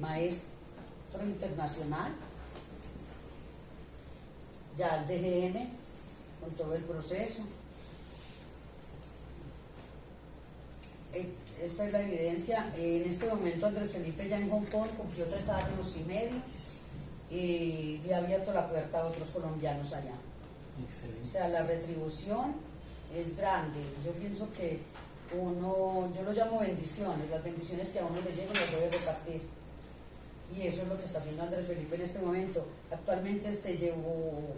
maestro internacional, ya al DGN, con todo el proceso. Esta es la evidencia. En este momento Andrés Felipe ya en Hong Kong cumplió 3 años y medio y le ha abierto la puerta a otros colombianos allá. Excelente. O sea, la retribución es grande. Yo pienso que yo lo llamo bendiciones, las bendiciones que a uno le llegan las debe repartir. Y eso es lo que está haciendo Andrés Felipe en este momento. Actualmente se llevó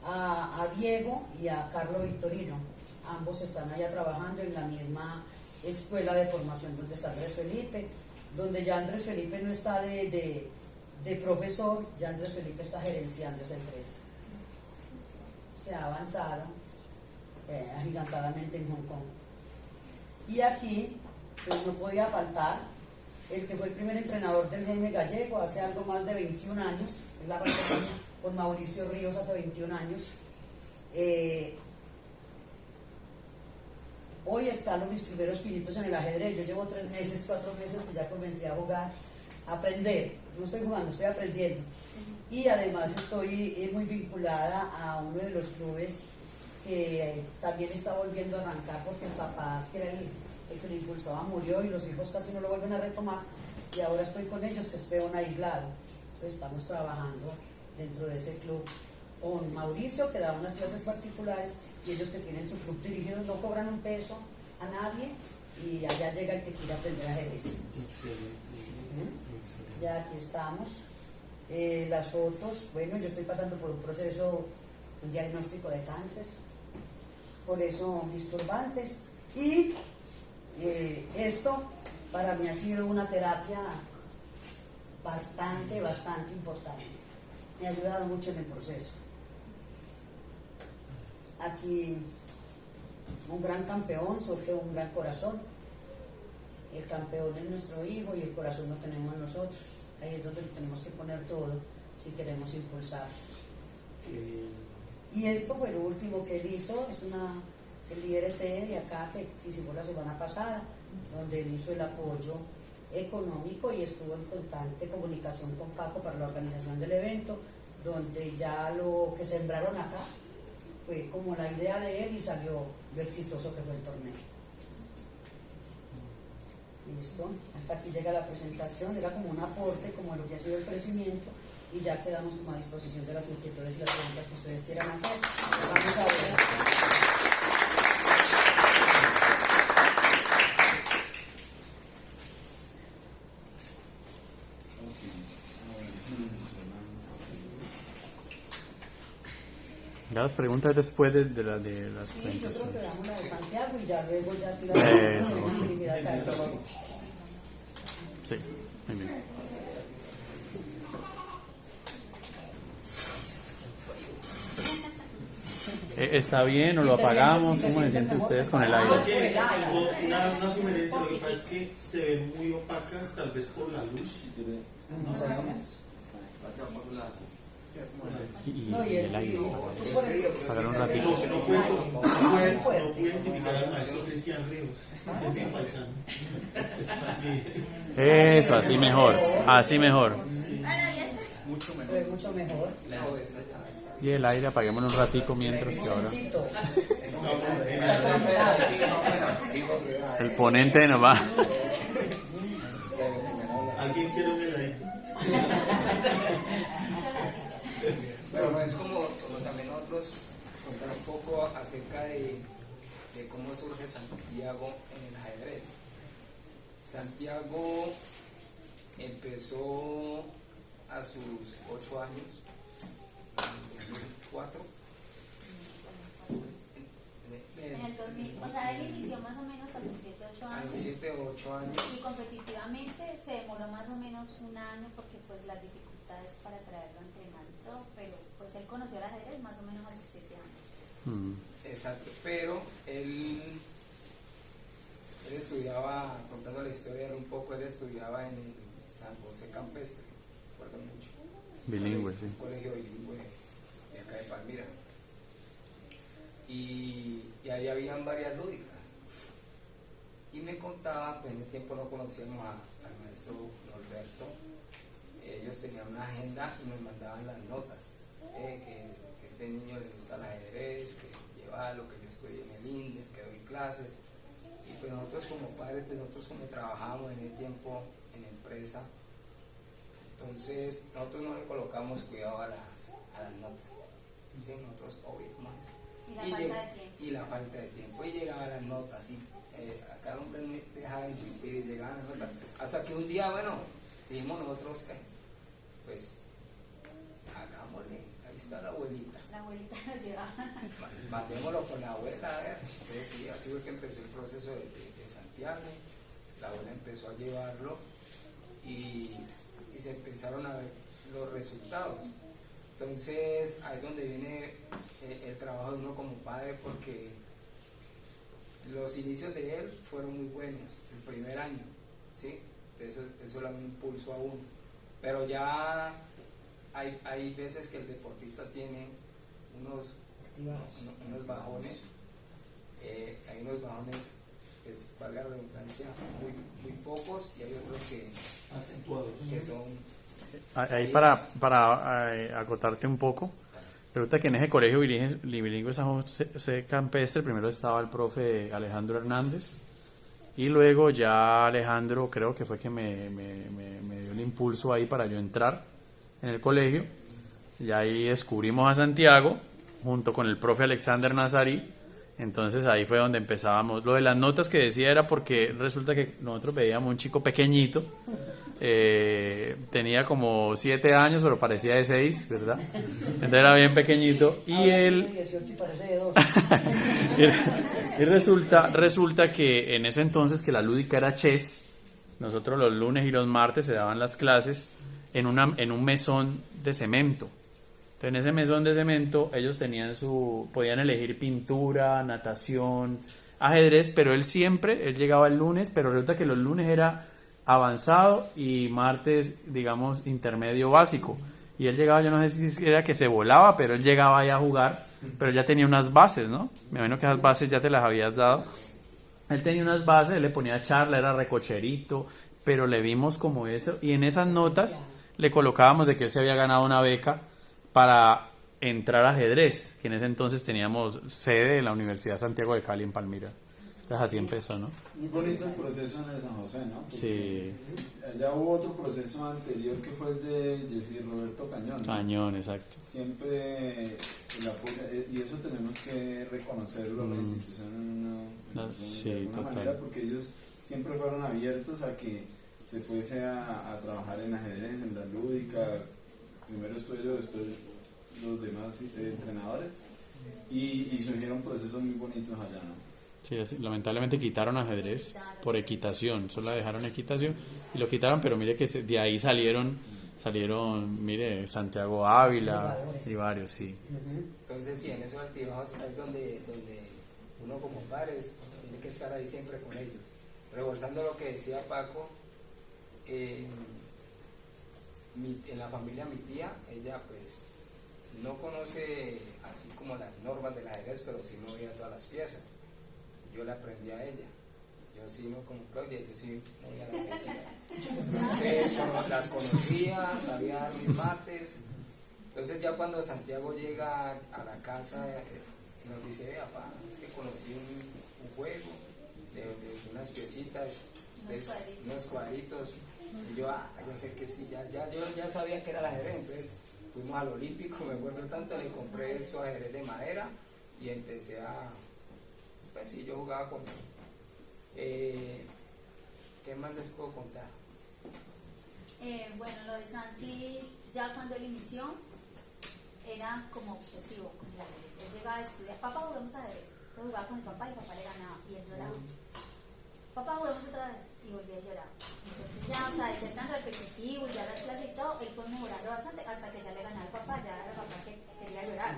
a Diego y a Carlos Victorino. Ambos están allá trabajando en la misma escuela de formación donde está Andrés Felipe, donde ya Andrés Felipe no está de profesor, ya Andrés Felipe está gerenciando esa empresa. Se ha avanzado agigantadamente en Hong Kong. Y aquí, pues no podía faltar el que fue el primer entrenador del Jaime Gallego hace algo más de 21 años, en la pandemia, con Mauricio Ríos hace 21 años. Hoy están mis primeros pinitos en el ajedrez. Yo llevo 3 meses, 4 meses que ya comencé a jugar, a aprender. No estoy jugando, estoy aprendiendo. Y además estoy muy vinculada a uno de los clubes que también está volviendo a arrancar porque el papá, que era el que lo impulsaba, murió y los hijos casi no lo vuelven a retomar. Y ahora estoy con ellos, que es Peón Aislado. Entonces estamos trabajando dentro de ese club con Mauricio, que da unas clases particulares, y ellos que tienen su club dirigido no cobran un peso a nadie, y allá llega el que quiera aprender ajedrez. Excelente. Excelente. Ya aquí estamos. Las fotos, bueno, yo estoy pasando por un proceso, un diagnóstico de cáncer, por eso mis turbantes, y esto para mí ha sido una terapia bastante importante, me ha ayudado mucho en el proceso. Aquí un gran campeón sobre un gran corazón. El campeón es nuestro hijo y el corazón lo tenemos nosotros. Ahí es donde tenemos que poner todo si queremos impulsarlos. Y esto fue lo último que él hizo, es el IRT de acá que se hicimos la semana pasada, donde él hizo el apoyo económico y estuvo en constante comunicación con Paco para la organización del evento, donde ya lo que sembraron acá fue como la idea de él y salió lo exitoso que fue el torneo. Listo, hasta aquí llega la presentación, era como un aporte, como lo que ha sido el crecimiento, y ya quedamos como a disposición de las inquietudes y las preguntas que ustedes quieran hacer. Vamos a ver. Ya las preguntas después de las Sí, yo creo presentaciones. que damos la de Santiago y ya luego ya si la Eso. Sí, muy bien. ¿Está bien o lo apagamos? ¿Cómo se sienten ustedes con el aire? Una sugerencia, lo que pasa es que se ven muy opacas, tal vez por la luz. Y el aire. Apagar un ratito. No puedo identificar al maestro Cristian Ríos, mi paisano. Eso, así mejor. Así mejor. Mucho mejor. Y el aire apaguémoslo un ratico mientras que ahora el ponente nos va. ¿Alguien quiere un heladito? Bueno, es como también nosotros contar un poco acerca de cómo surge Santiago en el ajedrez. Santiago empezó a sus 8 años, en el 2004. En el 2000, o sea, él inició más o menos a los 7-8 A años. los 7 o 8 años. Y competitivamente se demoró más o menos un año porque pues las dificultades para traerlo a entrenar y todo, pero pues él conoció el ajedrez más o menos a sus 7 años. Exacto, pero él estudiaba, contando la historia un poco, él estudiaba en el San José Campestre, recuerdo mucho. Bilingüe, sí. Un colegio bilingüe de acá de Palmira. Y ahí habían varias lúdicas. Y me contaba, pues en ese tiempo no conocíamos al maestro Norberto, tenían una agenda y nos mandaban las notas, que este niño le gusta el ajedrez, que lleva lo que yo estoy en el INDE, que doy clases. Y pues nosotros como padres, pues nosotros como trabajábamos en el tiempo en empresa, entonces nosotros no le colocamos cuidado a las notas, ¿sí? Nosotros obvio más. Y la falta de tiempo. Y la falta de tiempo, y llegaban las notas, y acá el hombre no dejaba de insistir, y llegaban las notas, hasta que un día, bueno, dijimos nosotros que, pues, hagámosle, ahí está la abuelita. La abuelita lo llevaba. Mandémoslo con la abuela, a ver. Entonces sí, así fue que empezó el proceso de Santiago. La abuela empezó a llevarlo y se empezaron a ver los resultados. Entonces ahí es donde viene el trabajo de uno como padre, porque los inicios de él fueron muy buenos, el primer año, ¿sí? Eso le da un impulso a uno. Pero ya hay veces que el deportista tiene unos bajones, hay unos bajones, pues, valga la redundancia, muy pocos, y hay otros Acentuados. que son... Ahí para acotarte un poco, resulta que en ese colegio bilingüe San José Campestre primero estaba el profe Alejandro Hernández, y luego ya Alejandro creo que fue que me dio el impulso ahí para yo entrar en el colegio, y ahí descubrimos a Santiago junto con el profe Alexander Nazarí. Entonces ahí fue donde empezábamos. Lo de las notas que decía era porque resulta que nosotros veíamos un chico pequeñito, tenía como 7 años, pero parecía de 6, ¿verdad? Entonces era bien pequeñito, y él... y resulta que en ese entonces, que la lúdica era chess, nosotros los lunes y los martes se daban las clases en un mesón de cemento. Entonces en ese mesón de cemento ellos podían elegir pintura, natación, ajedrez, pero él llegaba el lunes, pero resulta que los lunes era avanzado y martes, digamos, intermedio básico. Y él llegaba, yo no sé si era que se volaba, pero él llegaba ahí a jugar, pero ya tenía unas bases, ¿no? Me imagino que esas bases ya te las habías dado. Él tenía unas bases, él le ponía charla, era recocherito, pero le vimos como eso, y en esas notas le colocábamos de que él se había ganado una beca para entrar a ajedrez, que en ese entonces teníamos sede en la Universidad Santiago de Cali en Palmira. Entonces así empezó, ¿no? Muy bonito el proceso en el San José, ¿no? Porque Sí. allá hubo otro proceso anterior que fue el de Jessy Roberto Cañón, ¿no? Cañón, exacto. Siempre el apoyo, y eso tenemos que reconocerlo, la institución Sí, de alguna total. manera, porque ellos siempre fueron abiertos a que se fuese a trabajar en ajedrez, en la lúdica. Primero estuve yo, después los demás entrenadores, y surgieron procesos muy bonitos allá, ¿no? Sí, lamentablemente quitaron ajedrez por equitación, solo dejaron equitación y lo quitaron, pero mire que de ahí salieron, mire, Santiago Ávila y varios, sí. Entonces sí, en esos altibajos es donde uno como padres tiene que estar ahí siempre con ellos. Reforzando lo que decía Paco, en la familia mi tía, ella pues no conoce así como las normas del ajedrez, pero sí movía todas las piezas. Yo le aprendí a ella. Yo sí, no como Claudia, yo sí movía las piezas. Entonces las conocía, sabía dar mis mates. Entonces ya cuando Santiago llega a la casa, nos dice, papá, es que conocí un juego de unas piecitas, unos cuadritos. Y yo, ya sé que sí, yo ya sabía que era el ajedrez. Entonces fuimos al Olímpico, me acuerdo tanto, le compré su ajedrez de madera y empecé pues sí, yo jugaba con él. ¿Qué más les puedo contar? Bueno, lo de Santi, ya cuando él inició, era como obsesivo con el ajedrez. Él llegaba a estudiar, papá, jugamos ajedrez. Entonces jugaba con el papá y el papá le ganaba y él lloraba. Papá, jugamos otra vez, y volví a llorar. Entonces ya, o sea, de ser tan repetitivo y ya las clases y todo, él fue mejorando bastante hasta que ya le ganaba al papá, ya era el papá que quería llorar.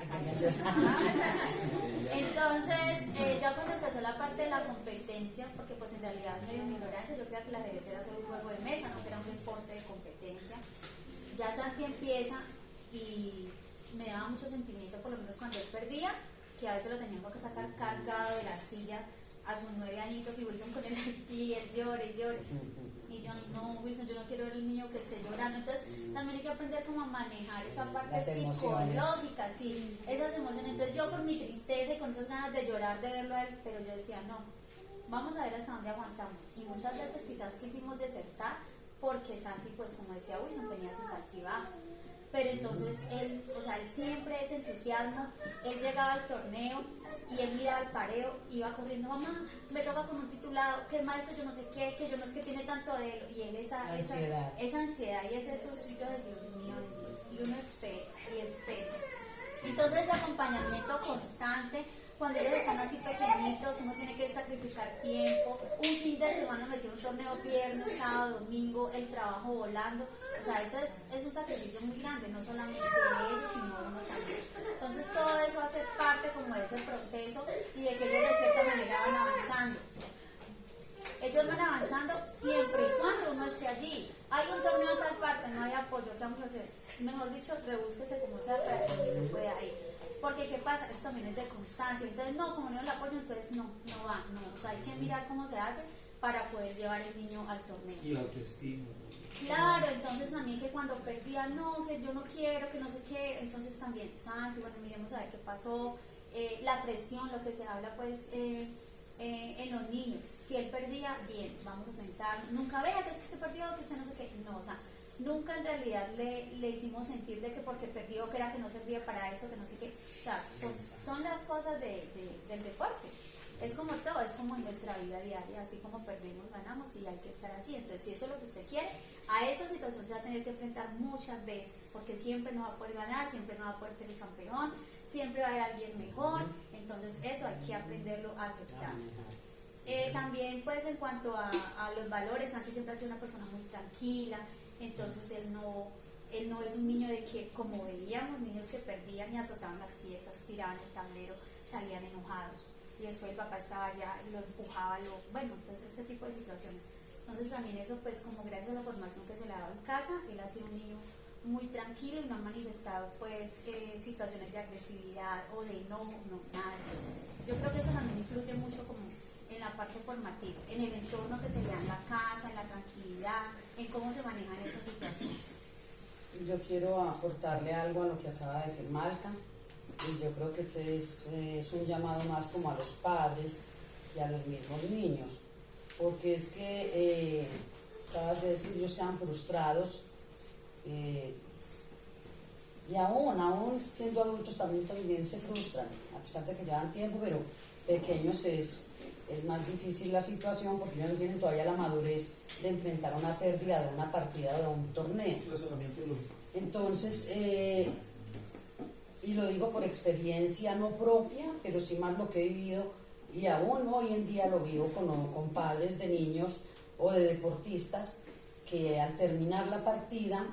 Entonces, ya cuando empezó la parte de la competencia, porque pues en realidad medio mi ignorancia, yo creía que el ajedrez era solo un juego de mesa, no que era un deporte de competencia. Ya Santi empieza y me daba mucho sentimiento, por lo menos cuando él perdía, que a veces lo teníamos que sacar cargado de la silla a sus 9 añitos y Wilson con él y él llore. Y Y yo, no, Wilson, yo no quiero ver al niño que esté llorando. Entonces, también hay que aprender cómo a manejar esa parte Las emociones. psicológica, sí, esas emociones. Entonces, yo por mi tristeza y con esas ganas de llorar, de verlo a él, pero yo decía, no, vamos a ver hasta dónde aguantamos. Y muchas veces quizás quisimos desertar porque Santi, pues como decía Wilson, tenía sus altibajos. Pero entonces él, o sea, él siempre ese entusiasmo, él llegaba al torneo y él miraba el pareo, iba corriendo, mamá, me toca con un titulado, que es maestro yo no sé qué, que yo no es que tiene tanto de él, y él esa ansiedad y ese sucio de Dios mío, y uno espera y espera. Entonces ese acompañamiento constante, cuando ellos están así pequeñitos, uno tiene que sacrificar tiempo, un fin de semana metió un torneo viernes, sábado, domingo, el trabajo volando, o sea, eso es un sacrificio muy grande, no solamente de ellos, sino de uno también. Entonces todo eso hace parte como de ese proceso y de que ellos de cierta manera van avanzando. Ellos van avanzando siempre y cuando uno esté allí. Hay un torneo en tal parte, no hay apoyo, ¿qué vamos a hacer? Mejor dicho, rebúsquese como sea para que el niño pueda ir. Porque ¿qué pasa? Eso también es de constancia. Entonces, no, como no el apoyo, entonces no va, no. O sea, hay que mirar cómo se hace para poder llevar el niño al torneo. Y la autoestima. Claro, entonces también que cuando perdía, no, que yo no quiero, que no sé qué, entonces también, Santi, bueno, miremos a ver qué pasó, la presión, lo que se habla pues en los niños, si él perdía, bien, vamos a sentarnos, nunca vea que es que usted perdió, que usted no sé qué, no, o sea, nunca en realidad le hicimos sentir de que porque perdió, que era que no servía para eso, que no sé qué, o sea, son las cosas del deporte. Es como todo, es como en nuestra vida diaria, así como perdemos, ganamos y hay que estar allí. Entonces, si eso es lo que usted quiere, a esa situación se va a tener que enfrentar muchas veces, porque siempre no va a poder ganar, siempre no va a poder ser el campeón, siempre va a haber alguien mejor. Entonces, eso hay que aprenderlo a aceptar. También, pues, en cuanto a los valores, Santi siempre ha sido una persona muy tranquila, entonces él no es un niño de que, como veíamos, niños que perdían y azotaban las piezas, tiraban el tablero, salían enojados. Y después el papá estaba allá y lo empujaba, bueno, entonces ese tipo de situaciones. Entonces también eso, pues como gracias a la formación que se le ha dado en casa, él ha sido un niño muy tranquilo y no ha manifestado pues situaciones de agresividad o de enojo, no, nada de eso. Yo creo que eso también influye mucho como en la parte formativa, en el entorno que se le da en la casa, en la tranquilidad, en cómo se manejan esas situaciones. Yo quiero aportarle algo a lo que acaba de decir Malca. Y yo creo que este es un llamado más como a los padres y a los mismos niños, porque es que acabas de decir, ellos quedan frustrados y aún siendo adultos también se frustran, a pesar de que llevan tiempo, pero pequeños es más difícil la situación porque ellos no tienen todavía la madurez de enfrentar una pérdida de una partida o de un torneo. Razonamiento lógico. Entonces, y lo digo por experiencia no propia, pero sí más lo que he vivido, y aún hoy en día lo vivo con padres de niños o de deportistas, que al terminar la partida,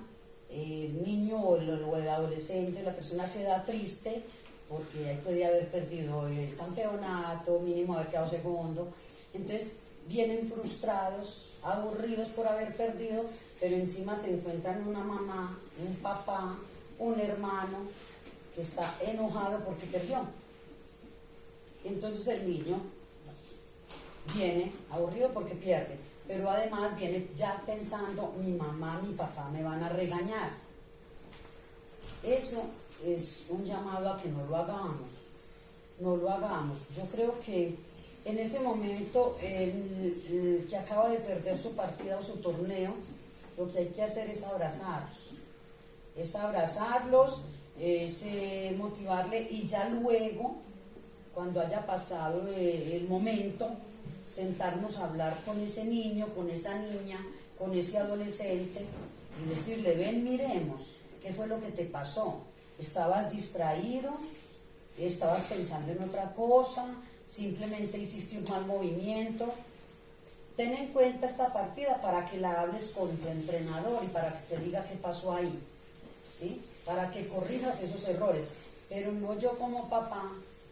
el niño o el adolescente, la persona queda triste, porque ahí podía haber perdido el campeonato, mínimo haber quedado segundo, entonces vienen frustrados, aburridos por haber perdido, pero encima se encuentran una mamá, un papá, un hermano, que está enojado porque perdió. Entonces el niño viene aburrido porque pierde, pero además viene ya pensando, mi mamá, mi papá me van a regañar. Eso es un llamado a que no lo hagamos. Yo creo que en ese momento el que acaba de perder su partida o su torneo, lo que hay que hacer es abrazarlos, es motivarle, y ya luego, cuando haya pasado el momento, sentarnos a hablar con ese niño, con esa niña, con ese adolescente y decirle, ven, miremos, ¿qué fue lo que te pasó? ¿Estabas distraído? ¿Estabas pensando en otra cosa? ¿Simplemente hiciste un mal movimiento? Ten en cuenta esta partida para que la hables con tu entrenador y para que te diga qué pasó ahí, ¿sí? Para que corrijas esos errores, pero no yo como papá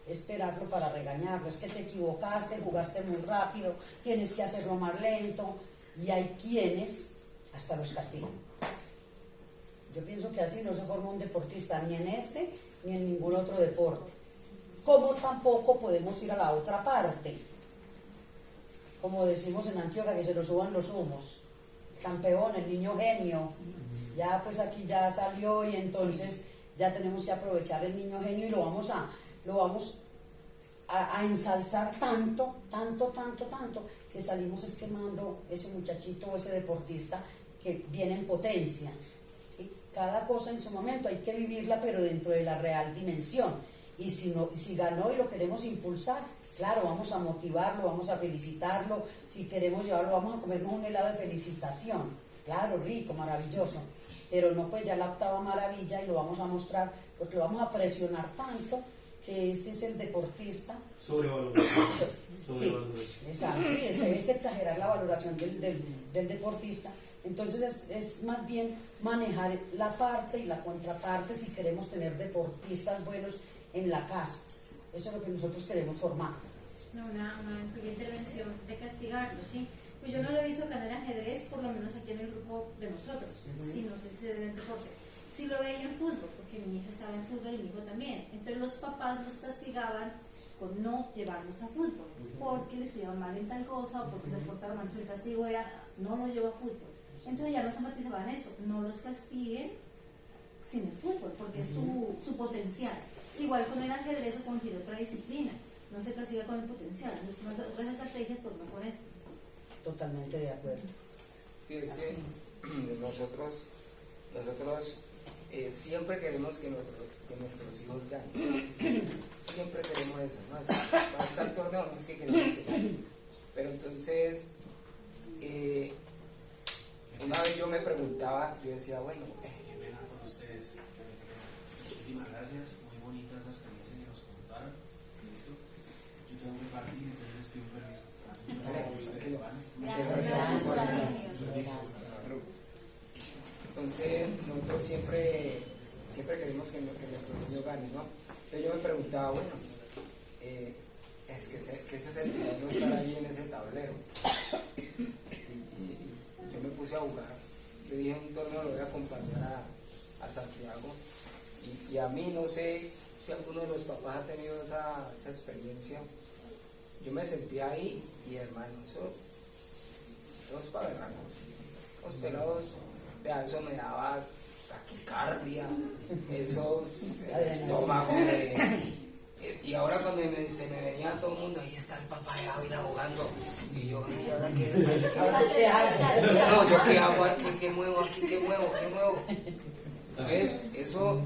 esperarlo para regañarlo, es que te equivocaste, jugaste muy rápido, tienes que hacerlo más lento, y hay quienes hasta los castigan. Yo pienso que así no se forma un deportista, ni en este, ni en ningún otro deporte. Como tampoco podemos ir a la otra parte, como decimos en Antioquia, que se nos suban los humos. campeón, el niño genio. Ya pues aquí ya salió y entonces ya tenemos que aprovechar el niño genio y lo vamos a ensalzar tanto, que salimos quemando ese muchachito o ese deportista que viene en potencia. ¿Sí? Cada cosa en su momento hay que vivirla, pero dentro de la real dimensión. Y si ganó y lo queremos impulsar, claro, vamos a motivarlo, vamos a felicitarlo. Si queremos llevarlo, vamos a comernos un helado de felicitación. Claro, rico, maravilloso. Pero no pues ya la octava maravilla y lo vamos a mostrar, porque lo vamos a presionar tanto que ese es el deportista. Sobrevaloración. Sí, exacto, sí, es exagerar la valoración del deportista. Entonces es más bien manejar la parte y la contraparte si queremos tener deportistas buenos en la casa. Eso es lo que nosotros queremos formar. No, una pequeña intervención de castigarlo, ¿sí? Pues yo no lo he visto acá en el ajedrez, por lo menos aquí en el grupo de nosotros, sí, no sé si se debe en deporte. Sí lo veía en fútbol, porque mi hija estaba en fútbol y mi hijo también. Entonces los papás los castigaban con no llevarlos a fútbol, porque les iba mal en tal cosa o porque se portaron mal. El castigo era, no los llevo a fútbol. Entonces ya los enfatizaban eso, no los castiguen sin el fútbol, porque es su potencial. Igual con el ajedrez o con cualquier otra disciplina, no se castiga con el potencial, otras estrategias, pero no con eso. Totalmente de acuerdo. Sí, es que nosotros siempre queremos que nuestros hijos ganen. Siempre queremos eso, ¿no? Para estar el torneo no es que queremos que ganen. Pero entonces, una vez yo me preguntaba, yo decía, bueno, Qué pena con ustedes. Muchísimas gracias. Muy bonitas las experiencias que nos contaron. Listo. Yo tengo que partir, entonces les pido un permiso. Ustedes, ¿vale? Gracias por haber venido. entonces nosotros siempre queremos que nuestro niño gane, ¿no? Entonces yo me preguntaba, bueno, es que ese sentido no estar allí en ese tablero. Y yo me puse a jugar. Yo dije, en un torneo lo voy a acompañar a Santiago. Y a mí, no sé si alguno de los papás ha tenido esa experiencia. Yo me sentía ahí y hermano, eso es para berracos. Los pelados, vea, eso me daba taquicardia, eso, el estómago. Y ahora cuando se me venía todo el mundo, ahí está el papá de Ávila jugando. Y yo, ¿y ahora qué? Ahora, ¿qué hago? No, yo qué hago aquí, qué muevo aquí, qué muevo. Entonces, eso,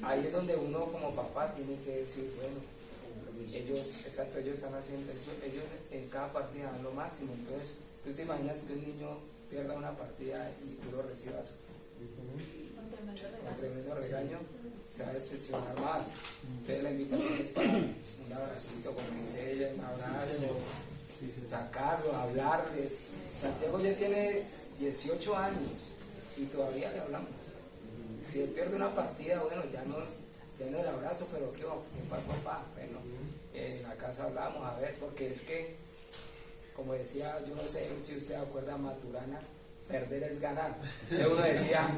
ahí es donde uno como papá tiene que decir, bueno, ellos están haciendo eso, ellos en cada partida dan lo máximo. Entonces, tú te imaginas que un niño pierda una partida y tú lo recibas con tremendo regaño, se va a decepcionar más. Entonces, la invitación es para un abracito, como dice ella, un abrazo, sacarlo, hablarles. Santiago ya tiene 18 años y todavía le hablamos. Si él pierde una partida, bueno, ya no el abrazo, pero ¿qué pasó, pa? Bueno, en la casa hablamos, a ver, porque es que, como decía, yo no sé si usted acuerda, Maturana, perder es ganar. Entonces uno decía,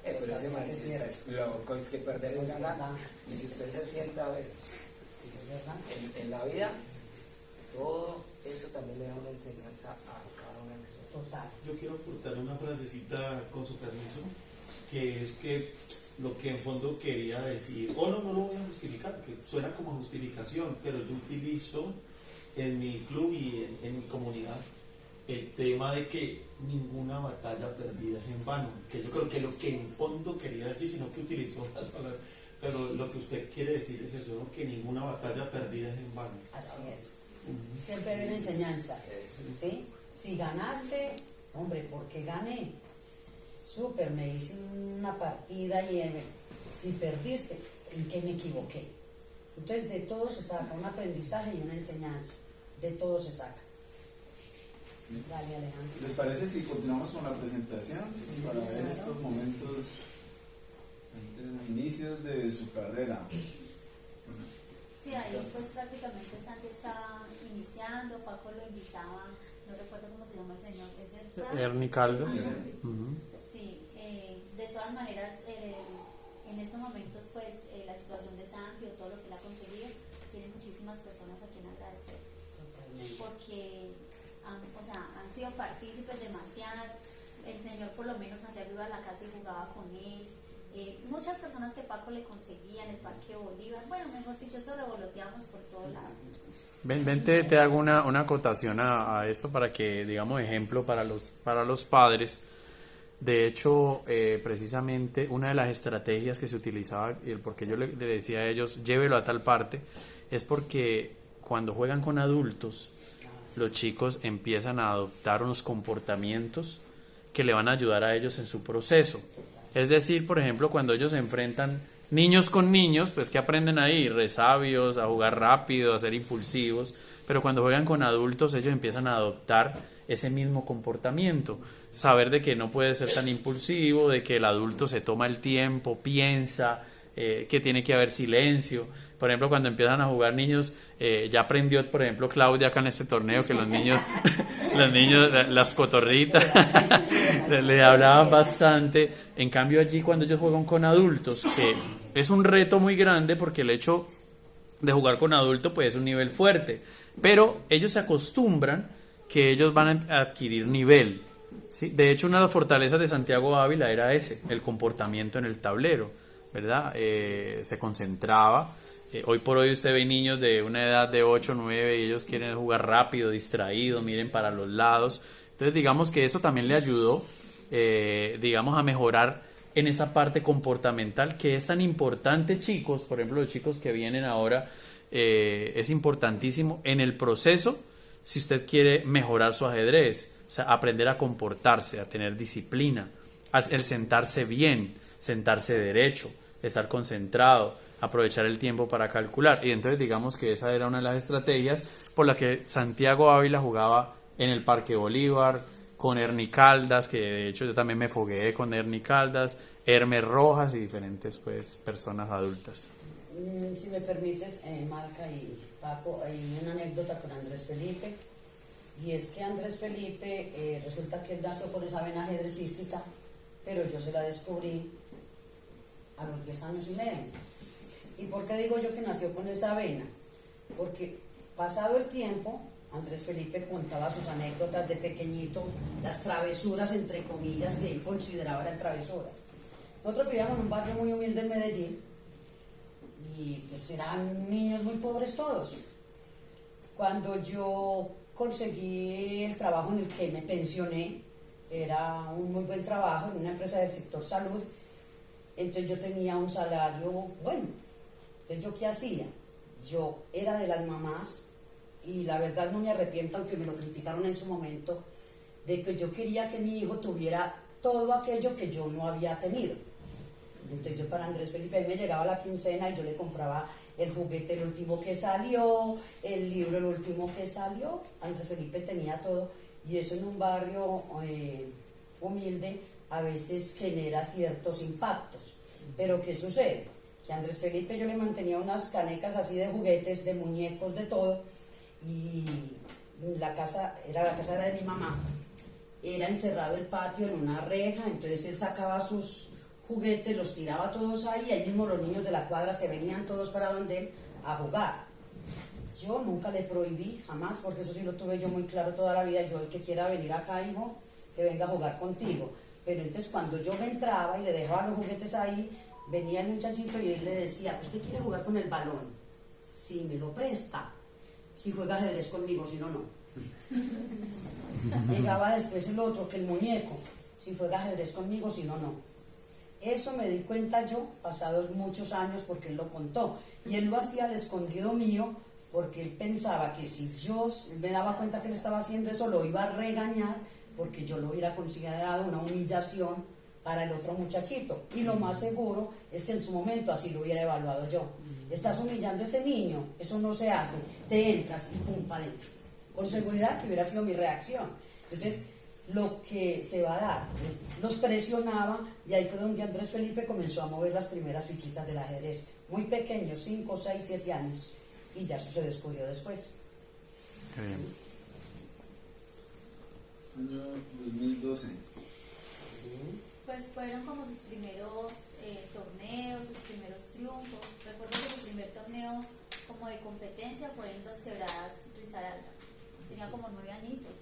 pero ese marxista es loco, es que perder es ganar. Y si usted se sienta a ver, en la vida, todo eso también le da una enseñanza a cada uno de nosotros. Total. Yo quiero aportar una frasecita con su permiso, que es que lo que en fondo quería decir, no lo voy a justificar, porque suena como justificación, pero yo utilizo en mi club y en mi comunidad el tema de que ninguna batalla perdida es en vano, que yo creo que lo que en fondo quería decir, sino que utilizó las palabras, pero lo que usted quiere decir es eso, ¿no? Que ninguna batalla perdida es en vano. Así es. Siempre hay una enseñanza. ¿Sí? Si ganaste, hombre, porque gané. Súper, me hice una partida y si perdiste, ¿en qué me equivoqué? Entonces de todo se saca un aprendizaje y una enseñanza. De todo se saca. Dale, Alejandro. ¿Les parece si continuamos con la presentación? Sí, para ver claro. estos momentos, inicios de su carrera. Sí, ahí pues prácticamente Santi estaba iniciando, Paco lo invitaba, no recuerdo cómo se llama el señor, es del Prado. Ernie Caldas. Ajá. Ujú. Sí, de todas maneras, en esos momentos pues la situación de Santi o todo lo que él ha conseguido, tiene muchísimas personas a quien agradecer, Totalmente. porque o sea, han sido partícipes demasiadas. El señor por lo menos Santiago iba a la casa y jugaba con él. Muchas personas que Paco le conseguía en el Parque Bolívar. Bueno, mejor dicho, eso revoloteamos por todos lados. Ven, te hago una acotación a esto para que, digamos, ejemplo para los padres. De hecho, precisamente una de las estrategias que se utilizaba, y el por qué yo le decía a ellos, llévelo a tal parte, es porque cuando juegan con adultos, los chicos empiezan a adoptar unos comportamientos que le van a ayudar a ellos en su proceso. Es decir, por ejemplo, cuando ellos se enfrentan niños con niños, pues que aprenden ahí, resabios, a jugar rápido, a ser impulsivos, pero cuando juegan con adultos ellos empiezan a adoptar ese mismo comportamiento, saber de que no puede ser tan impulsivo, de que el adulto se toma el tiempo, piensa, que tiene que haber silencio. Por ejemplo, cuando empiezan a jugar niños, ya aprendió, por ejemplo, Claudia acá en este torneo que los niños, las cotorritas, le hablaban bastante. En cambio allí cuando ellos juegan con adultos, que es un reto muy grande porque el hecho de jugar con adultos pues es un nivel fuerte, pero ellos se acostumbran que ellos van a adquirir nivel, ¿sí? De hecho, una de las fortalezas de Santiago Ávila era ese, el comportamiento en el tablero, ¿verdad? Se concentraba. Hoy por hoy usted ve niños de una edad de 8, 9 y ellos quieren jugar rápido, distraído, miren para los lados. Entonces digamos que eso también le ayudó, digamos, a mejorar en esa parte comportamental que es tan importante, chicos. Por ejemplo, los chicos que vienen ahora, es importantísimo en el proceso si usted quiere mejorar su ajedrez, o sea, aprender a comportarse, a tener disciplina, el sentarse bien, sentarse derecho, estar concentrado, aprovechar el tiempo para calcular. Y entonces digamos que esa era una de las estrategias por las que Santiago Ávila jugaba en el Parque Bolívar, con Ernie Caldas, que de hecho yo también me fogueé con Ernie Caldas, Hermes Rojas y diferentes pues personas adultas. Si me permites, Marca y Paco, hay una anécdota con Andrés Felipe, y es que Andrés Felipe resulta que él nació con esa vena ajedrecística, pero yo se la descubrí a los 10 años y medio. ¿Y por qué digo yo que nació con esa vena? Porque pasado el tiempo, Andrés Felipe contaba sus anécdotas de pequeñito, las travesuras entre comillas que él consideraba eran travesuras. Nosotros vivíamos en un barrio muy humilde en Medellín, y pues eran niños muy pobres todos. Cuando yo conseguí el trabajo en el que me pensioné, era un muy buen trabajo en una empresa del sector salud, entonces yo tenía un salario bueno. Entonces yo, ¿qué hacía? Yo era de las mamás, y la verdad no me arrepiento, aunque me lo criticaron en su momento, de que yo quería que mi hijo tuviera todo aquello que yo no había tenido. Entonces yo para Andrés Felipe me llegaba la quincena y yo le compraba el juguete el último que salió, el libro el último que salió. Andrés Felipe tenía todo, y eso en un barrio humilde a veces genera ciertos impactos. Pero ¿qué sucede? Que a Andrés Felipe yo le mantenía unas canecas así de juguetes, de muñecos, de todo, y la casa era de mi mamá, era encerrado el patio en una reja, entonces él sacaba sus juguetes, los tiraba todos ahí, ahí mismo los niños de la cuadra se venían todos para donde él a jugar. Yo nunca le prohibí, jamás, porque eso sí lo tuve yo muy claro toda la vida, yo el que quiera venir acá, hijo, que venga a jugar contigo. Pero entonces cuando yo me entraba y le dejaba los juguetes ahí, venía el muchachito y él le decía, ¿usted quiere jugar con el balón? Sí, me lo presta. Si juega ajedrez conmigo, si no, no. Llegaba después el otro, que el muñeco, si juega ajedrez conmigo, si no, no. Eso me di cuenta yo, pasados muchos años, porque él lo contó. Y él lo hacía al escondido mío, porque él pensaba que si yo me daba cuenta que él estaba haciendo eso, lo iba a regañar, porque yo lo hubiera considerado una humillación para el otro muchachito. Y lo más seguro es que en su momento así lo hubiera evaluado yo. Estás humillando a ese niño, eso no se hace, te entras y pum, para adentro. Con seguridad que hubiera sido mi reacción. Entonces, lo que se va a dar, los presionaba, y ahí fue donde Andrés Felipe comenzó a mover las primeras fichitas del ajedrez. Muy pequeño, 5, 6, 7 años, y ya eso se descubrió después. Qué bien. Año 2012. Pues fueron como sus primeros torneos, sus primeros triunfos. Recuerdo que su primer torneo como de competencia fue en Dos Quebradas, Risaralda. tenía como 9 añitos.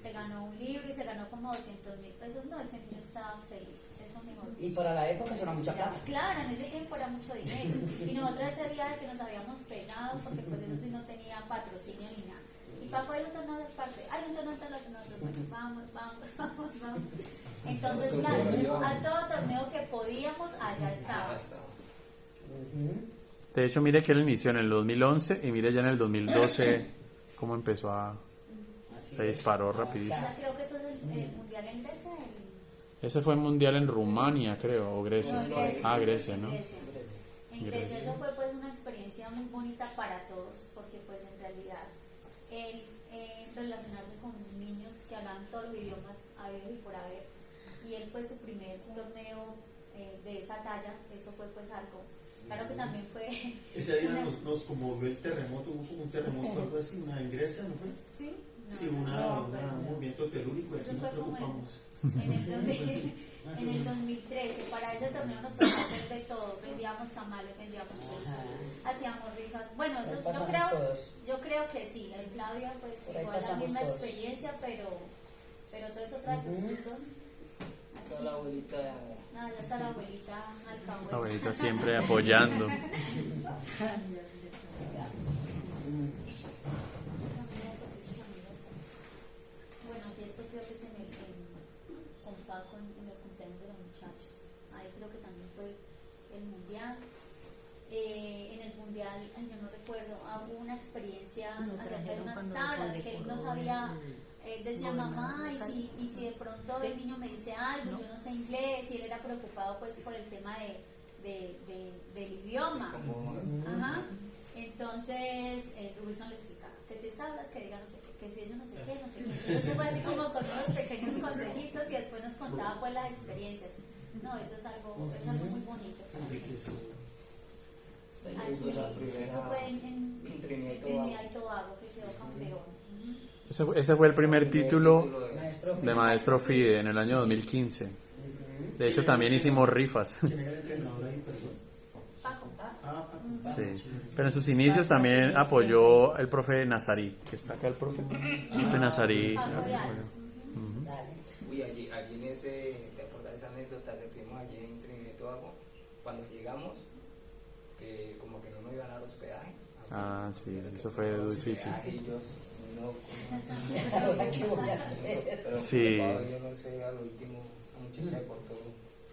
Se ganó un libro y se ganó como 200.000 pesos. No, ese niño estaba feliz, eso mejor. Y para la época eso era mucha plata. Claro, en ese tiempo era mucho dinero. Y nosotros ese viaje que nos habíamos pegado, porque pues eso sí no tenía patrocinio ni nada. Y papá, hay un torneo de parte, hay un torneo de tal, nosotros, bueno, vamos. Entonces, claro, a todo torneo que podíamos, allá estábamos. De hecho, mire que él inició en el 2011 y mire ya en el 2012 cómo empezó a... Se disparó O rapidísimo. sea, creo que eso es el mundial en Grecia. Ese fue el mundial en Rumania, creo, o Grecia. Ah, Grecia, ¿no? En Grecia eso fue pues una experiencia muy bonita para todos, porque pues en realidad el relacionarse con niños que hablan todos los idiomas habidos y por haber, y él fue su primer torneo de esa talla, eso fue pues algo. Claro que también fue... Ese día nos conmovió el terremoto, hubo como un terremoto, algo así, en Grecia, ¿no fue? Sí, Sí, un movimiento telúrico, y así nos preocupamos. en el 2013, para ese torneo nos tocó hacer de todo, vendíamos tamales, vendíamos dulces, hacíamos rifas, bueno, eso yo creo que sí, en Claudia pues igual la misma experiencia, pero todo eso trae sus frutos. Toda la abuelita. Nada, ya está la abuelita alcahueta. La abuelita siempre apoyando. Bueno, y esto creo que es con Paco en los cumpleaños de los muchachos. Ahí creo que también fue el mundial. En el mundial, yo no recuerdo, hubo una experiencia acerca de unas tablas que él no sabía. Decía mamá, y si de pronto el niño me dice algo, yo no sé inglés, y él era preocupado pues por el tema del idioma. Ajá. Entonces Wilson le explicaba que si tablas, que diga no sé qué, que si ellos no sé qué, no sé qué. Entonces fue así como con unos pequeños consejitos y después nos contaba pues las experiencias. No, eso es algo muy bonito. Aquí, eso fue en Trinidad y Tobago, que quedó campeón. Ese fue el primer título de Maestro FIDE en el año 2015. De hecho, también hicimos rifas. ¿Quién era el entrenador ahí, perdón? Paco. Paco. Sí. Pero en sus inicios también apoyó el profe Nazarí, que está acá el profe. Profe Nazarí. Uy, allí en ese, ¿te acuerdas de esa anécdota que tuvimos allí en Trinidad y Tobago? Cuando llegamos, que como que no nos iban a dar hospedaje. Ah, sí, eso fue difícil. Ellos no pero sí. Yo no sé, al último, mucho se portó.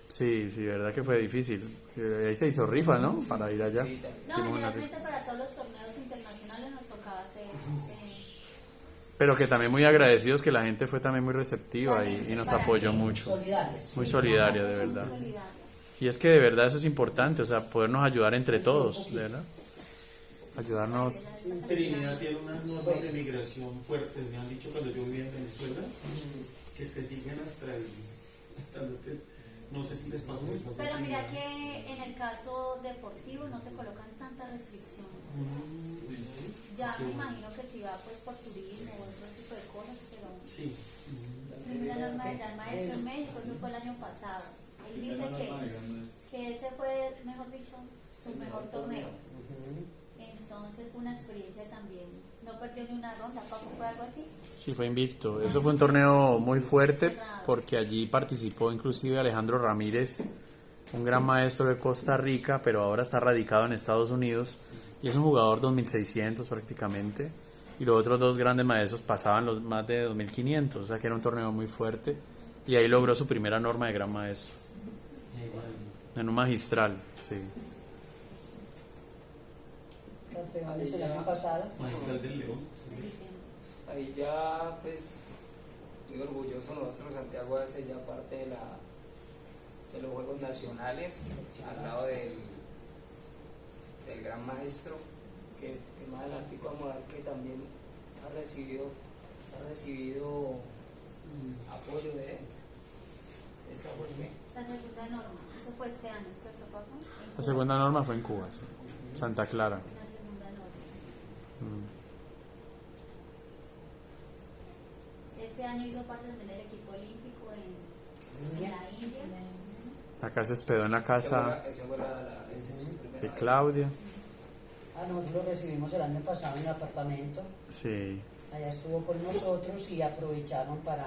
Sí, verdad que fue difícil. Ahí se hizo rifa, ¿no? Para ir allá. Sí, no, generalmente para todos los torneos internacionales nos tocaba hacer. Pero que también muy agradecidos, que la gente fue también muy receptiva y nos apoyó mucho. Muy solidaria, de verdad. Y es que de verdad eso es importante, o sea, podernos ayudar entre todos, de verdad. Ayudarnos. Trinidad tiene unas normas de migración fuertes. Me han dicho cuando yo vivía en Venezuela que te siguen hasta el hotel. No sé si les pasó eso. Pero mira que en el caso deportivo no te colocan tantas restricciones. Ya me imagino que si va pues por turismo o otro tipo de cosas, pero sí. La norma del gran maestro en México, eso fue el año pasado. Él dice que ese fue, mejor dicho, su mejor torneo. Entonces fue una experiencia también. No perdió ni una ronda. ¿Paco fue algo así? Sí, fue invicto. Eso fue un torneo muy fuerte porque allí participó inclusive Alejandro Ramírez, un gran maestro de Costa Rica, pero ahora está radicado en Estados Unidos y es un jugador 2600 prácticamente. Y los otros dos grandes maestros pasaban los más de 2500, o sea que era un torneo muy fuerte. Y ahí logró su primera norma de gran maestro. En un magistral, sí. Campeones el año pasado. Magistral del León. Ahí ya, pues, muy orgulloso nosotros, Santiago hace ya parte de los Juegos Nacionales, al lado del gran maestro, que más adelante vamos a ver que también ha recibido apoyo de él. Esa fue la segunda norma, eso fue este año, ¿cierto, Paco? La segunda norma fue en Cuba, sí. Santa Clara. La segunda norma. Ese año hizo parte también del equipo olímpico en la India. Acá se hospedó en la casa de Claudia. Nosotros lo recibimos el año pasado en el apartamento. Sí. allá estuvo con nosotros y aprovecharon para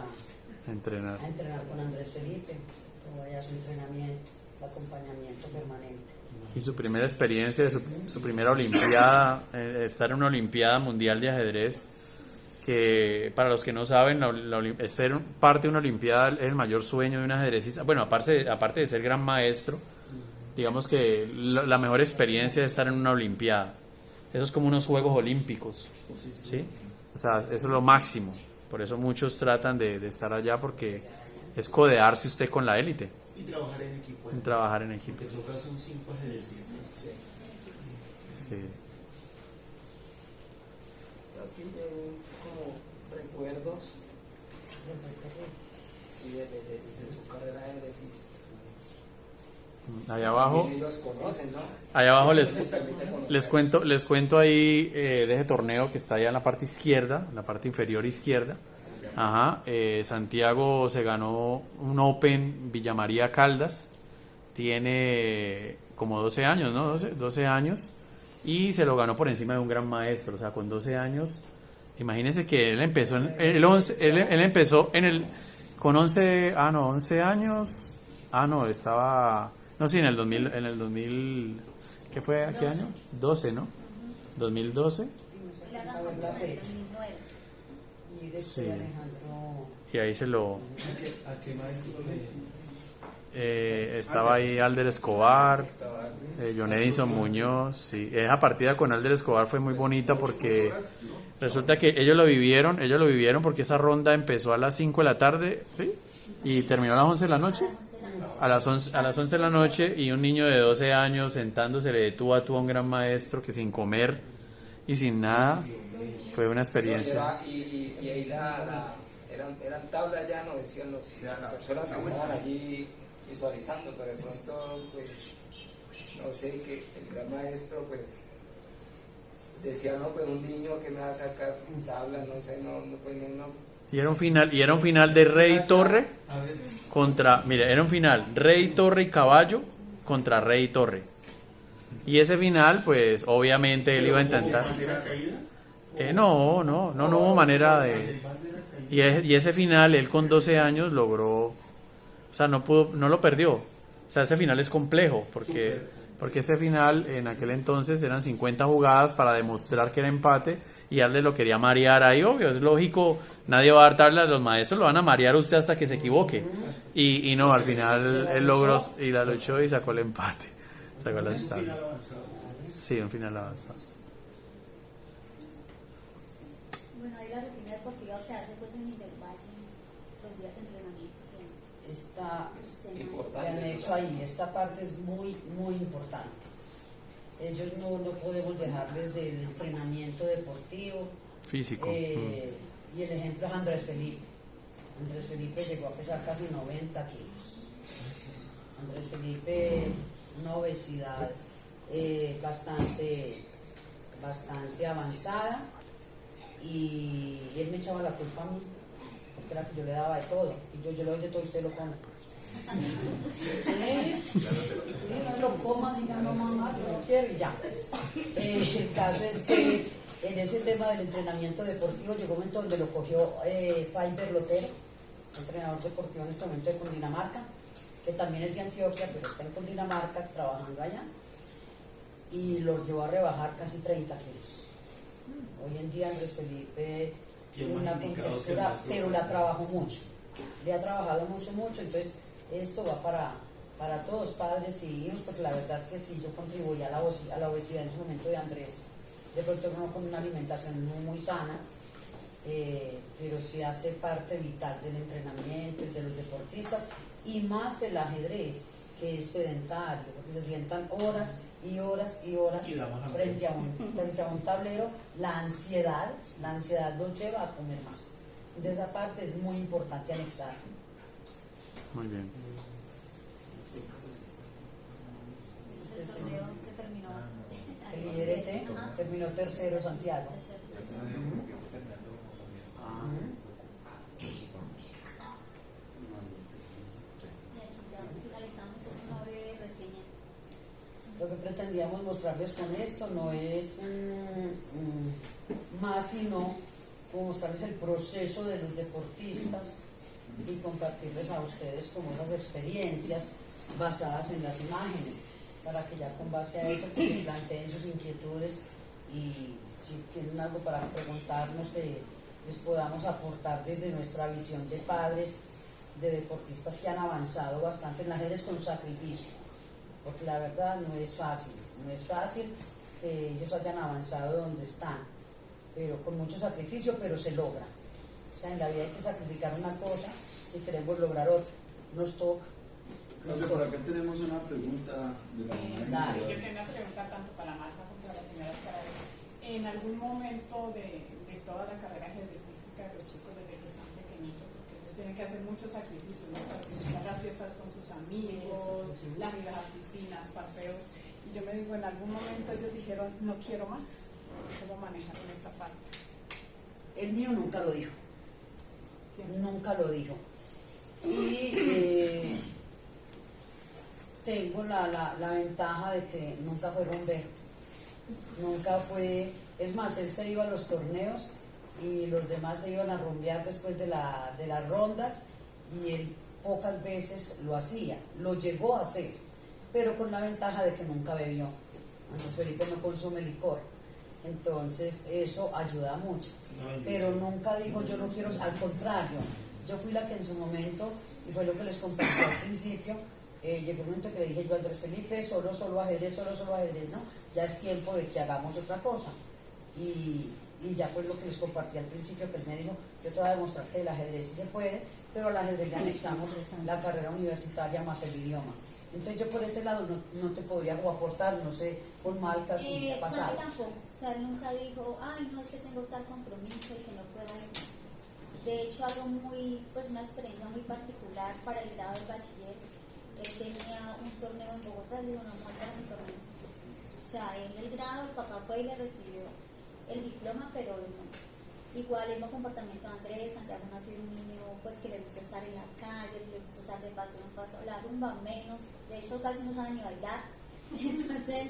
Entrenar. entrenar con Andrés Felipe, tuvo allá su entrenamiento, acompañamiento permanente. Y su primera experiencia, su primera olimpiada, estar en una olimpiada mundial de ajedrez, que para los que no saben, ser parte de una olimpiada es el mayor sueño de un ajedrecista. Bueno, aparte de ser gran maestro, digamos que la mejor experiencia es estar en una olimpiada. Eso es como unos Juegos Olímpicos, ¿sí? O sea, eso es lo máximo. Por eso muchos tratan de estar allá, porque es codearse usted con la élite. Y trabajar en equipo. Trabajar en equipo. Porque toca son 5 ajedrecistas. Sí. Yo aquí tengo como recuerdos sí, de su carrera de ajedrecista. Allá abajo. También ellos conocen, ¿no? Allá abajo Eso les permite conocer. les cuento ahí de ese torneo que está allá en la parte izquierda, en la parte inferior izquierda. Ajá, Santiago se ganó un Open Villa María Caldas, tiene como 12 años, ¿no? 12 años, y se lo ganó por encima de un gran maestro, o sea, con 12 años. Imagínense que él empezó él empezó con 11 años. En el 2000, ¿qué fue? ¿Qué año? 12, ¿no? 2012. Él arrancó en el 2009. Y después Sí. Alejandro, Y ahí se lo... ¿A qué maestro estaba ahí Alder Escobar, John Edison Muñoz, sí. Esa partida con Alder Escobar fue muy bonita porque resulta que ellos lo vivieron porque esa ronda empezó a las 5 de la tarde, ¿sí? Y terminó a las 11 de la noche. A las 11 de la noche, y un niño de 12 años sentándose de tú a tú a un gran maestro que sin comer y sin nada, fue una experiencia. Y ahí eran tablas ya, no decían las personas que estaban allí visualizando, pero de pronto, pues, no sé, que el gran maestro, pues, decía, no, pues un niño que me va a sacar tablas, no sé, pues no. Y era un final de Rey Torre A ver, era un final Rey Torre y Caballo contra Rey y Torre. Y ese final, pues, obviamente él iba a intentar. ¿bandera caída? No hubo manera de. Y ese final, él con 12 años logró, o sea, no lo perdió. O sea, ese final es complejo, porque ese final en aquel entonces eran 50 jugadas para demostrar que era empate, y él lo quería marear ahí, obvio, es lógico, nadie va a dar tablas, los maestros lo van a marear a usted hasta que se equivoque. Y no, al final él logró y la luchó y sacó el empate, sacó las tablas. Sí, un final avanzado. Bueno, ahí la rutina deportiva se hace pues en Intervalle, los días de entrenamiento. está de Importante. anexo ahí, esta parte es muy, muy importante. Ellos no podemos dejarles del entrenamiento deportivo. Físico. Y el ejemplo es Andrés Felipe. Andrés Felipe llegó a pesar casi 90 kilos. Andrés Felipe, una obesidad bastante avanzada, y él me echaba la culpa a mí, porque era que yo le daba de todo, y yo le doy de todo y usted lo come. Sí, no lo coma, diga no mamá, yo no quiero y ya. El caso es que en ese tema del entrenamiento deportivo llegó un momento donde lo cogió Faiber Lotero, entrenador deportivo en este momento de Cundinamarca, que también es de Antioquia, pero está en Cundinamarca trabajando allá, y lo llevó a rebajar casi 30 kilos. Hoy en día Andrés Felipe tiene una contextura, pero la trabajó mucho, le ha trabajado mucho, entonces esto va para todos, padres y hijos, porque la verdad es que sí, yo contribuí a la obesidad en su momento de Andrés, de pronto no con una alimentación muy sana, pero sí hace parte vital del entrenamiento y de los deportistas, y más el ajedrez, que es sedentario, porque se sientan horas y horas y horas frente a un tablero. La ansiedad los lleva a comer más. De esa parte es muy importante anexar. Muy bien. Es el torneo que terminó. El IRT terminó tercero Santiago. Y aquí ya finalizamos una breve reseña. Lo que pretendíamos mostrarles con esto no es más sino como mostrarles el proceso de los deportistas y compartirles a ustedes como esas experiencias basadas en las imágenes, para que ya con base a eso pues, se planteen sus inquietudes y si tienen algo para preguntarnos que les podamos aportar desde nuestra visión de padres, de deportistas que han avanzado bastante en las redes con sacrificio, porque la verdad no es fácil que ellos hayan avanzado donde están, pero con mucho sacrificio, pero se logra. O sea, en la vida hay que sacrificar una cosa si queremos lograr otra. Nos toca. Entonces, por acá tenemos una pregunta de la mamá de Dale. Gisela. Yo tengo una pregunta tanto para Marta como para la señora Caray. En algún momento de toda la carrera ajedrecística de los chicos desde que están pequeñitos, porque ellos tienen que hacer muchos sacrificios, ¿no? Participar en las fiestas con sus amigos, las idas a piscinas, paseos. Y yo me digo, en algún momento ellos dijeron, no quiero más. ¿Cómo manejaron esa parte? El mío nunca lo dijo. Siempre. Nunca lo dijo. Y tengo la ventaja de que nunca fue rumbero. Nunca fue. Es más, él se iba a los torneos y los demás se iban a rumbear después de las rondas y él pocas veces lo hacía. Lo llegó a hacer, pero con la ventaja de que nunca bebió. Andrés Felipe no consume licor. Entonces eso ayuda mucho. Pero nunca dijo yo no quiero, al contrario, yo fui la que en su momento, y fue lo que les compartí al principio, llegó un momento que le dije yo a Andrés Felipe, solo ajedrez, no, ya es tiempo de que hagamos otra cosa. Y ya pues lo que les compartí al principio, que él me dijo, yo te voy a demostrar que el ajedrez sí se puede, pero al ajedrez le anexamos la carrera universitaria más el idioma. Entonces yo por ese lado no te podría aportar, no sé, con Malca si ha pasado. Santi tampoco, o sea, él nunca dijo, ay, no, es que tengo tal compromiso y que no puedo ir. De hecho, algo pues una experiencia muy particular para el grado del bachiller. Él tenía un torneo en Bogotá, le dijo, no, monta un torneo. O sea, en el grado, el papá fue y le recibió el diploma, pero él no. Igual el mismo comportamiento de Andrés. Andrés no ha sido un niño pues que le gusta estar en la calle, le gusta estar de paseo en paseo, la rumba menos, de hecho casi no sabe ni bailar. Entonces,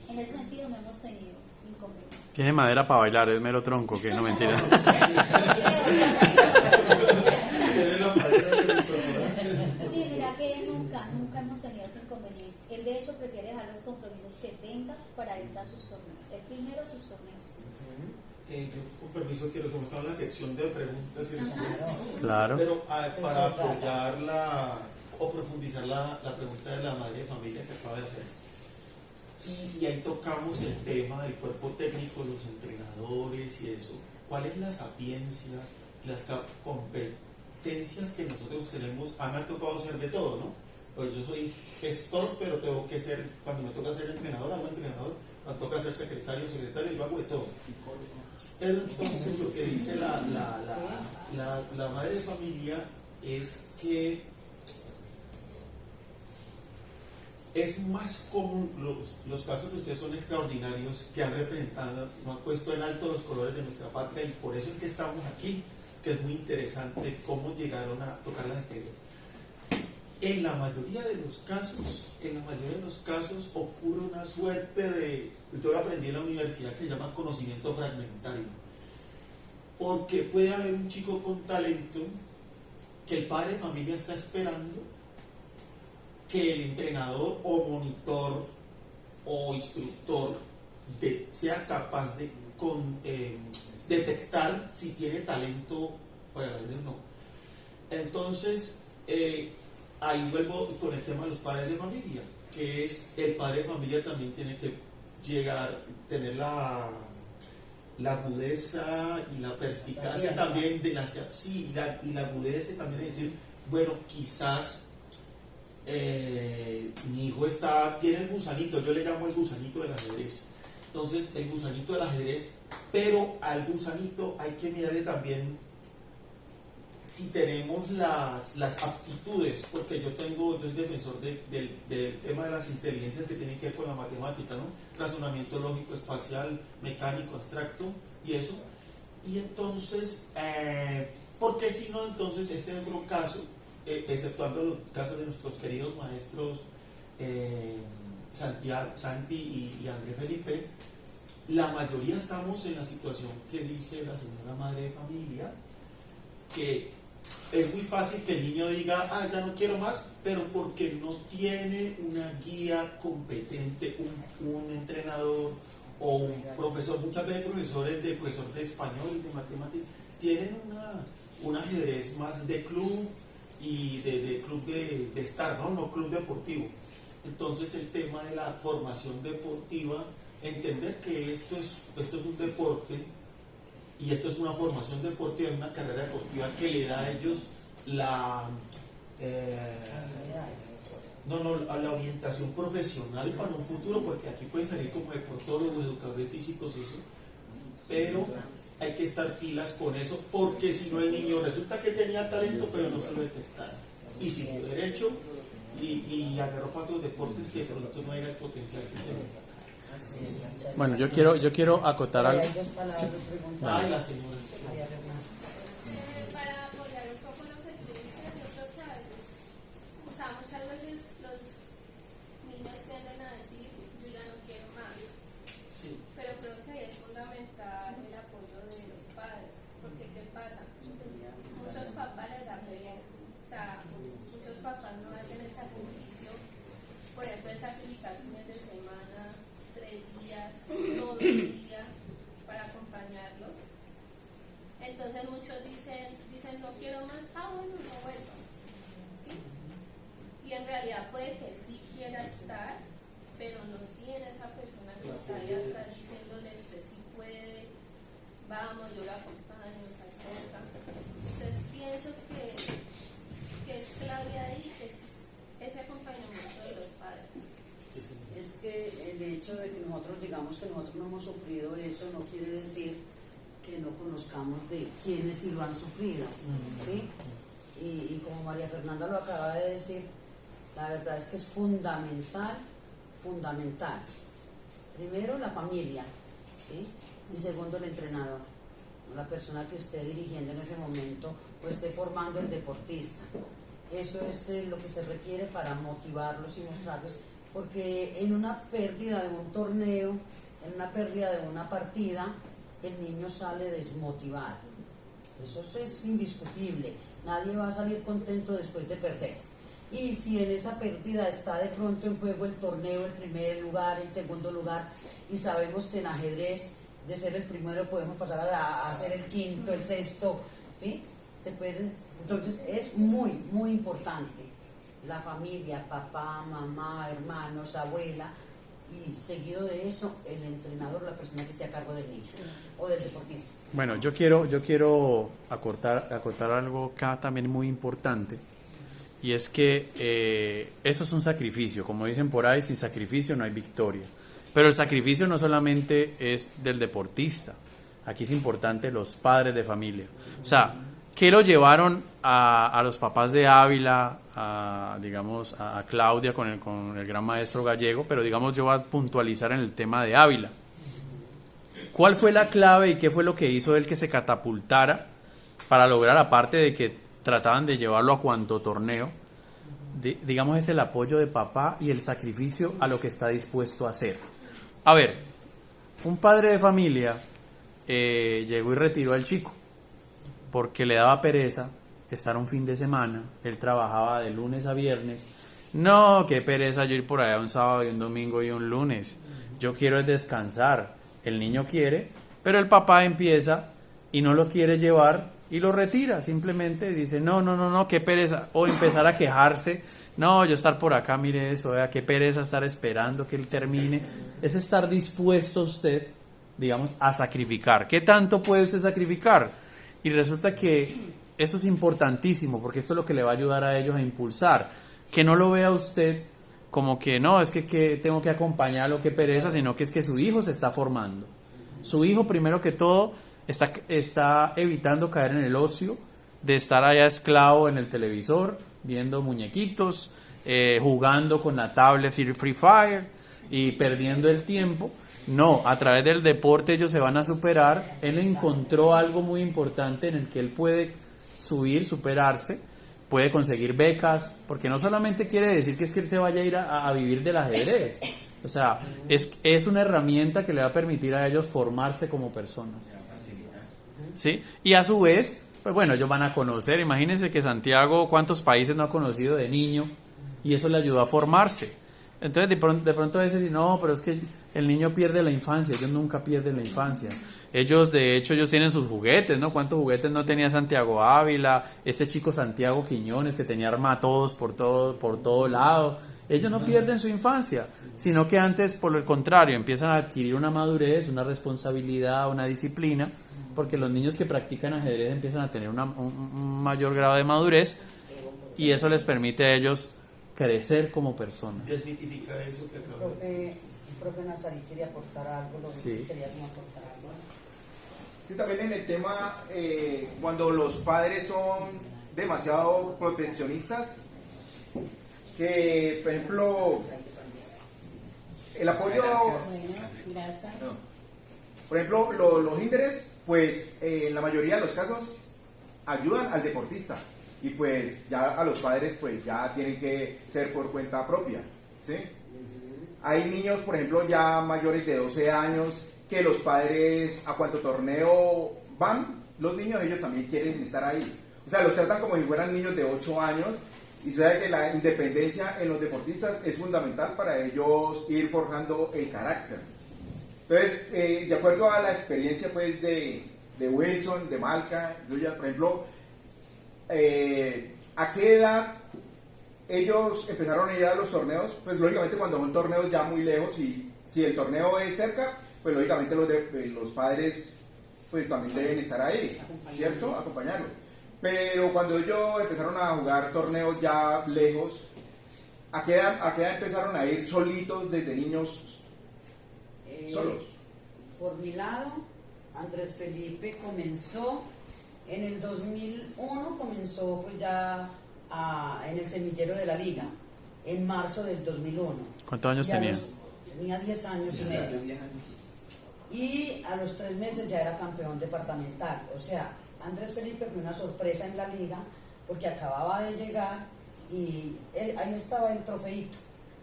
en ese sentido no hemos tenido inconvenientes. Tiene madera para bailar, es mero tronco, que no mentira. Sí, mira que nunca hemos tenido ese inconveniente. Él de hecho prefiere dejar los compromisos que tenga para irse a sus torneos. Él primero sus torneos. Yo con permiso quiero comentar la sección de preguntas y respuestas. Claro. Pero para apoyar o profundizar la pregunta de la madre de familia que acaba de hacer. Y ahí tocamos el tema del cuerpo técnico, los entrenadores y eso. ¿Cuál es la sapiencia, las competencias que nosotros tenemos? A mí me ha tocado ser de todo, ¿no? Pues yo soy gestor, pero tengo que ser, cuando me toca ser entrenador, hago entrenador, cuando toca ser secretario, yo hago de todo. Pero entonces lo que dice la madre de familia es que es más común, los casos de ustedes son extraordinarios, que han representado, nos han puesto en alto los colores de nuestra patria y por eso es que estamos aquí, que es muy interesante cómo llegaron a tocar las estrellas. En la mayoría de los casos ocurre una suerte de, yo lo aprendí en la universidad, que se llama conocimiento fragmentario, porque puede haber un chico con talento que el padre de familia está esperando que el entrenador o monitor o instructor sea capaz de detectar si tiene talento para bailar o no. Entonces, ahí vuelvo con el tema de los padres de familia, que es el padre de familia también tiene que tener la agudeza y la perspicacia también de la agudeza también de decir, bueno, quizás mi hijo tiene el gusanito, yo le llamo el gusanito del ajedrez. Entonces, el gusanito del ajedrez, pero al gusanito hay que mirarle también si tenemos las aptitudes, porque yo soy defensor del tema de las inteligencias que tienen que ver con la matemática, ¿no? Razonamiento lógico, espacial, mecánico, abstracto y eso. Y entonces, porque si no, entonces ese otro caso, exceptuando los casos de nuestros queridos maestros Santi y Andrés Felipe, la mayoría estamos en la situación que dice la señora madre de familia, que es muy fácil que el niño diga, ya no quiero más, pero porque no tiene una guía competente, un entrenador o un profesor. Muchas veces profesor de español y de matemáticas tienen un ajedrez más de club y de club de estar, no club deportivo. Entonces el tema de la formación deportiva, entender que esto es un deporte y esto es una formación deportiva, una carrera deportiva que le da a ellos la la orientación profesional para un futuro, porque aquí pueden salir como deportólogos, educadores físicos y eso, pero hay que estar pilas con eso, porque si no el niño resulta que tenía talento pero no se lo detectaron y siguió derecho y agarró para otros deportes que de pronto no era el potencial que tenía. Bueno, yo quiero acotar algo. Hay dos palabras, Ay, la señora. Para apoyar un poco lo que tú dices, yo creo que a veces, o sea, muchas veces los niños tienden a decir, yo ya no quiero más. Sí. Pero creo que ahí es fundamental el apoyo de los padres, porque ¿qué pasa? Muchos papás les da pereza, o sea, muchos papás no hacen el sacrificio, por ejemplo, el sacrificar fines de semana, 3 días, todo el día, para acompañarlos. Entonces muchos dicen no quiero más, bueno, no vuelvo, ¿sí? Y en realidad puede que sí quiera estar, pero no tiene esa persona que está ahí atrás diciéndole, usted sí puede, vamos, yo lo acompaño, tal cosa. Entonces pienso que es clave ahí, es ese acompañamiento de los padres. Es que el hecho de que nosotros digamos que nosotros no hemos sufrido eso no quiere decir que no conozcamos de quienes sí lo han sufrido, ¿sí? Y como María Fernanda lo acaba de decir, la verdad es que es fundamental, primero la familia, ¿sí? Y segundo el entrenador, la persona que esté dirigiendo en ese momento o esté formando el deportista. Eso es lo que se requiere para motivarlos y mostrarlos, porque en una pérdida de un torneo, en una pérdida de una partida, el niño sale desmotivado. Eso es indiscutible. Nadie va a salir contento después de perder. Y si en esa pérdida está de pronto en juego el torneo, el primer lugar, el segundo lugar, y sabemos que en ajedrez de ser el primero podemos pasar a ser el quinto, el sexto, ¿sí? Se puede. Entonces es muy, muy importante la familia, papá, mamá, hermanos, abuela, y seguido de eso el entrenador, la persona que esté a cargo del niño o del deportista. Bueno, yo quiero acortar algo acá también muy importante, y es que eso es un sacrificio, como dicen por ahí, sin sacrificio no hay victoria. Pero el sacrificio no solamente es del deportista, aquí es importante los padres de familia. O sea, ¿qué lo llevaron a los papás de Ávila, digamos, a Claudia con el gran maestro gallego? Pero digamos, yo voy a puntualizar en el tema de Ávila. ¿Cuál fue la clave y qué fue lo que hizo él que se catapultara para lograr, aparte de que trataban de llevarlo a cuanto torneo, digamos, es el apoyo de papá y el sacrificio a lo que está dispuesto a hacer? A ver, un padre de familia llegó y retiró al chico porque le daba pereza estar un fin de semana. Él trabajaba de lunes a viernes. No, qué pereza yo ir por allá un sábado y un domingo y un lunes. Yo quiero es descansar. El niño quiere, pero el papá empieza y no lo quiere llevar y lo retira. Simplemente dice, no, qué pereza. O empezar a quejarse. No, yo estar por acá, mire eso, vea, qué pereza estar esperando que él termine. Es estar dispuesto usted, digamos, a sacrificar. ¿Qué tanto puede usted sacrificar? Y resulta que eso es importantísimo, porque esto es lo que le va a ayudar a ellos a impulsar. Que no lo vea usted como que no, es que tengo que acompañarlo, qué pereza, sino que es que su hijo se está formando. Su hijo, primero que todo, está evitando caer en el ocio de estar allá esclavo en el televisor, viendo muñequitos, jugando con la tablet Free Fire y perdiendo el tiempo. No, a través del deporte ellos se van a superar. Él encontró algo muy importante en el que él puede subir, superarse, puede conseguir becas, porque no solamente quiere decir que es que él se vaya a ir a vivir del ajedrez, O sea, es una herramienta que le va a permitir a ellos formarse como personas. ¿Sí? Y a su vez, pues bueno, ellos van a conocer, imagínense que Santiago, ¿cuántos países no ha conocido de niño? Y eso le ayudó a formarse. Entonces de pronto a veces, no, pero es que el niño pierde la infancia. Ellos nunca pierden la infancia. Ellos, de hecho, ellos tienen sus juguetes, ¿no? ¿Cuántos juguetes no tenía Santiago Ávila? Este chico Santiago Quiñones, que tenía armatodos por todo lado. Ellos no pierden su infancia, sino que antes, por el contrario, empiezan a adquirir una madurez, una responsabilidad, una disciplina, porque los niños que practican ajedrez empiezan a tener un mayor grado de madurez, y eso les permite a ellos crecer como personas. Desmitifica eso que acabo de decir. El profe Nazarí quería aportar algo, Sí. quería como aportar algo. Sí, también en el tema, cuando los padres son demasiado proteccionistas, que por ejemplo, el apoyo, Gracias. por ejemplo, los líderes, pues en la mayoría de los casos ayudan al deportista y pues ya a los padres pues ya tienen que ser por cuenta propia, ¿sí? Hay niños, por ejemplo, ya mayores de 12 años que los padres a cuanto torneo van, los niños ellos también quieren estar ahí. O sea, los tratan como si fueran niños de 8 años y se sabe que la independencia en los deportistas es fundamental para ellos ir forjando el carácter. Entonces, de acuerdo a la experiencia pues de Wilson, de Malca, Yuya, por ejemplo, ¿a qué edad ellos empezaron a ir a los torneos? Pues lógicamente cuando son torneos ya muy lejos y si el torneo es cerca, pues lógicamente los padres pues también deben estar ahí, ¿cierto? Acompañarlos. Pero cuando ellos empezaron a jugar torneos ya lejos, ¿a qué edad empezaron a ir solitos desde niños? Solos. Por mi lado, Andrés Felipe comenzó en el 2001, comenzó pues ya en el semillero de la liga, en marzo del 2001. ¿Cuántos años tenía? Tenía 10 años y medio. Y a los 3 meses ya era campeón departamental. O sea, Andrés Felipe fue una sorpresa en la liga porque acababa de llegar y ahí estaba el trofeito,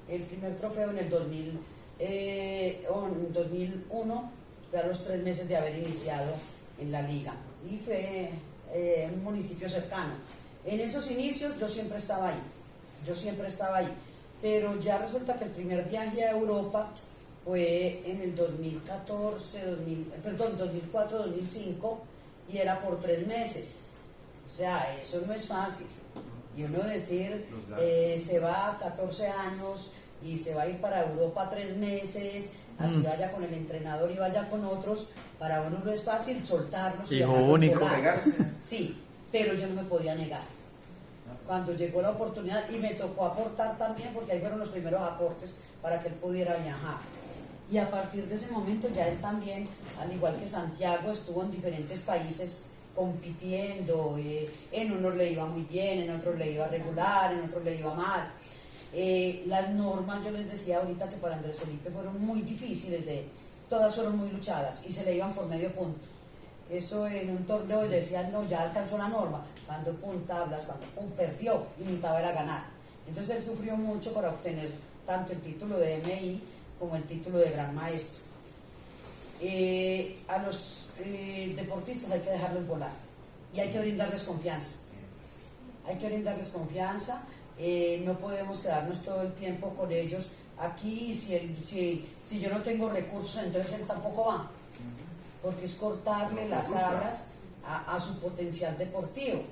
el primer trofeo en el 2001, fue a los 3 meses de haber iniciado en la liga y fue un municipio cercano. En esos inicios yo siempre estaba ahí, pero ya resulta que el primer viaje a Europa fue en el 2004, 2005 y era por 3 meses. O sea, eso no es fácil. Y uno decir, se va a 14 años y se va a ir para Europa 3 meses, así vaya con el entrenador y vaya con otros, para uno no es fácil soltarlos. Hijo único. Sí, pero yo no me podía negar. Cuando llegó la oportunidad, y me tocó aportar también, porque ahí fueron los primeros aportes para que él pudiera viajar. Y a partir de ese momento ya él también, al igual que Santiago, estuvo en diferentes países compitiendo, en unos le iba muy bien, en otros le iba regular, en otros le iba mal. Las normas, yo les decía ahorita que para Andrés Felipe fueron muy difíciles, todas fueron muy luchadas y se le iban por medio punto. Eso en un torneo decían, no, ya alcanzó la norma, cuando tablas, cuando perdió y necesitaba era ganar. Entonces él sufrió mucho para obtener tanto el título de MI como el título de Gran Maestro. A los deportistas hay que dejarlos volar y hay que brindarles confianza. No podemos quedarnos todo el tiempo con ellos aquí. Si yo no tengo recursos, entonces él tampoco va, porque es cortarle las alas a su potencial deportivo.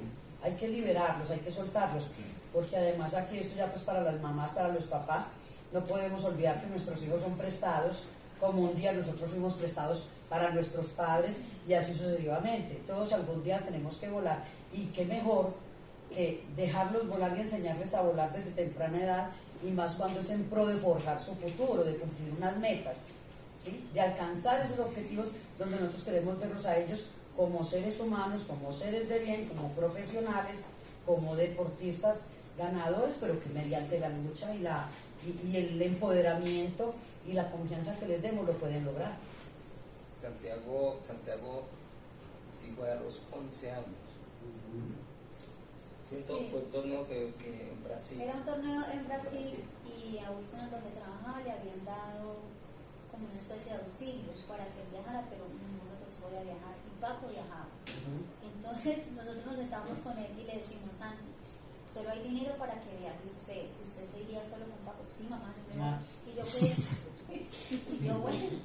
Hay que liberarlos, hay que soltarlos, porque además aquí esto ya pues para las mamás, para los papás, no podemos olvidar que nuestros hijos son prestados, como un día nosotros fuimos prestados para nuestros padres y así sucesivamente. Todos algún día tenemos que volar, y qué mejor que dejarlos volar y enseñarles a volar desde temprana edad, y más cuando es en pro de forjar su futuro, de cumplir unas metas, ¿sí? De alcanzar esos objetivos donde nosotros queremos verlos a ellos como seres humanos, como seres de bien, como profesionales, como deportistas ganadores, pero que mediante la lucha y el empoderamiento y la confianza que les demos lo pueden lograr. Santiago sí fue a los 11 años. ¿Cierto? Sí. Fue un torneo que en Brasil. Era un torneo en Brasil y a Wilson, donde trabajaba, le habían dado una especie de auxilios para que él viajara, pero ninguno de los podía viajar, y Paco viajaba. Entonces nosotros nos sentamos con él y le decimos, Santi, solo hay dinero para que viaje usted se iría solo con Paco. Sí, mamá, no me voy. Y yo bueno,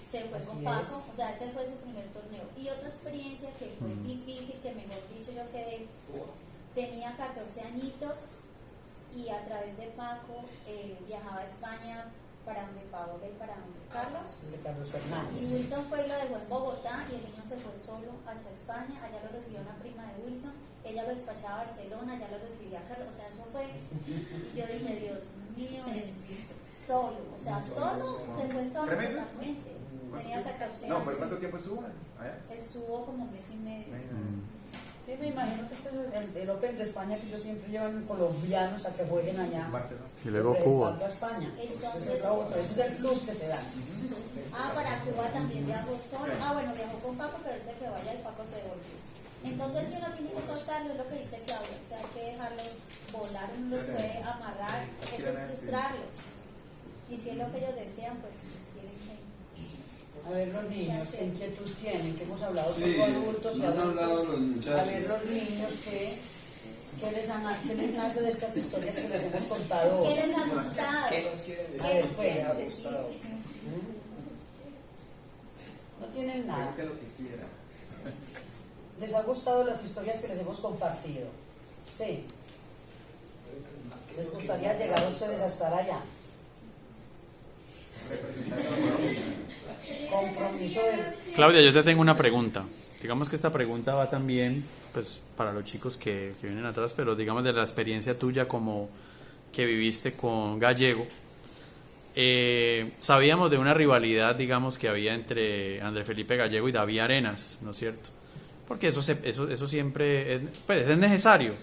se fue con Paco, o sea, ese fue su primer torneo. Y otra experiencia que fue difícil, que mejor dicho yo quedé, tenía 14 añitos y a través de Paco viajaba a España para donde Paola y para donde Carlos. De Carlos Fernández. Y Wilson fue y lo dejó en Bogotá y el niño se fue solo hasta España. Allá lo recibió una prima de Wilson, ella lo despachaba a Barcelona, allá lo recibía Carlos. O sea, eso fue. Y yo dije, Dios mío, solo, o sea, solo, se fue solo totalmente. Tenía 14 años. No, ¿por cuánto tiempo estuvo allá? Estuvo como un mes y medio. Sí, me imagino que este es el Open de España, que ellos siempre llevan colombianos a que jueguen allá. Y luego Cuba. A España. Entonces, ese es el plus que se da. Para Cuba también viajó solo. Bueno, viajó con Paco, pero él se quedó allá y Paco se devolvió. Entonces, si uno tiene que soltarlo, es lo que dice Claudia, o sea, hay que dejarlos volar, uno los puede amarrar, eso es frustrarlos. Y si es lo que ellos desean, pues tienen que. A ver, los niños, ¿qué inquietud tienen? Que hemos hablado Sí, con adultos y no han hablado adultos. los muchachos. A ver, los niños, ¿qué les hace de estas historias que les hemos contado? ¿Qué les ha gustado? ¿Qué nos quieren decir? A ver, ¿Qué les ha pues. gustado? No tienen nada. Pregunte lo que quiera. ¿Les ha gustado las historias que les hemos compartido? Sí. ¿Les gustaría llegar a ustedes a estar allá? Compromiso de... Claudia, yo te tengo una pregunta. Digamos que esta pregunta va también pues, para los chicos que vienen atrás, pero digamos de la experiencia tuya como que viviste con Gallego. Sabíamos de una rivalidad, digamos, que había entre Andrés Felipe Gallego y David Arenas, ¿no es cierto? Porque eso siempre es necesario.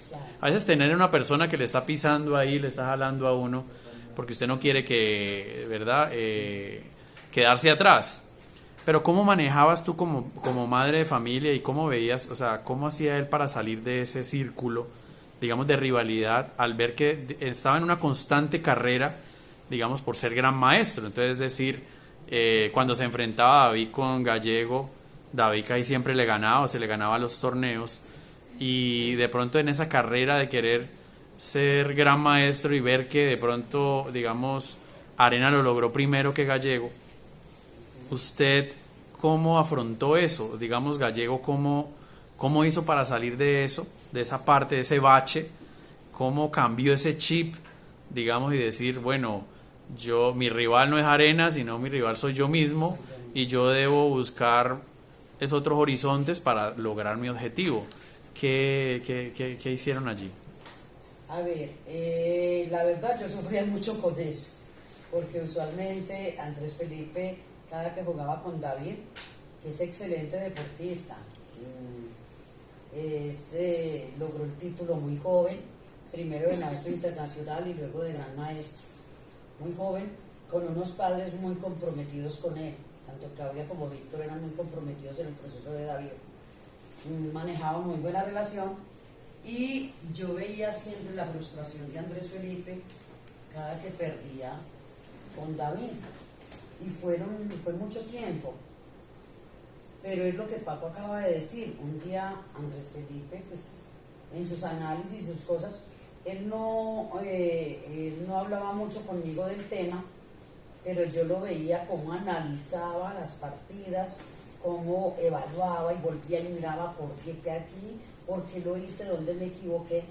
A veces tener una persona que le está pisando ahí, le está jalando a uno, porque usted no quiere que, ¿verdad?, quedarse atrás. Pero ¿cómo manejabas tú como madre de familia y cómo veías, o sea, cómo hacía él para salir de ese círculo, digamos, de rivalidad, al ver que estaba en una constante carrera, digamos, por ser gran maestro? Entonces, es decir, cuando se enfrentaba David con Gallego, David casi siempre le ganaba, se le ganaba los torneos, y de pronto en esa carrera de querer ser gran maestro y ver que de pronto, digamos, Arena lo logró primero que Gallego, ¿usted cómo afrontó eso? Digamos, Gallego, ¿cómo hizo para salir de eso, de esa parte, de ese bache? ¿Cómo cambió ese chip, digamos, y decir, bueno, mi rival no es Arena, sino mi rival soy yo mismo, y yo debo buscar otros horizontes para lograr mi objetivo? ¿Qué hicieron allí? A ver, la verdad yo sufría mucho con eso, porque usualmente Andrés Felipe, cada que jugaba con David, que es excelente deportista, logró el título muy joven, primero de maestro internacional y luego de gran maestro, muy joven, con unos padres muy comprometidos con él. Tanto Claudia como Víctor eran muy comprometidos en el proceso de David. Manejaban muy buena relación y yo veía siempre la frustración de Andrés Felipe cada que perdía con David. Y fue mucho tiempo. Pero es lo que Paco acaba de decir. Un día Andrés Felipe, pues, en sus análisis y sus cosas, él no hablaba mucho conmigo del tema, pero yo lo veía cómo analizaba las partidas, cómo evaluaba y volvía y miraba por qué aquí, por qué lo hice, dónde me equivoqué.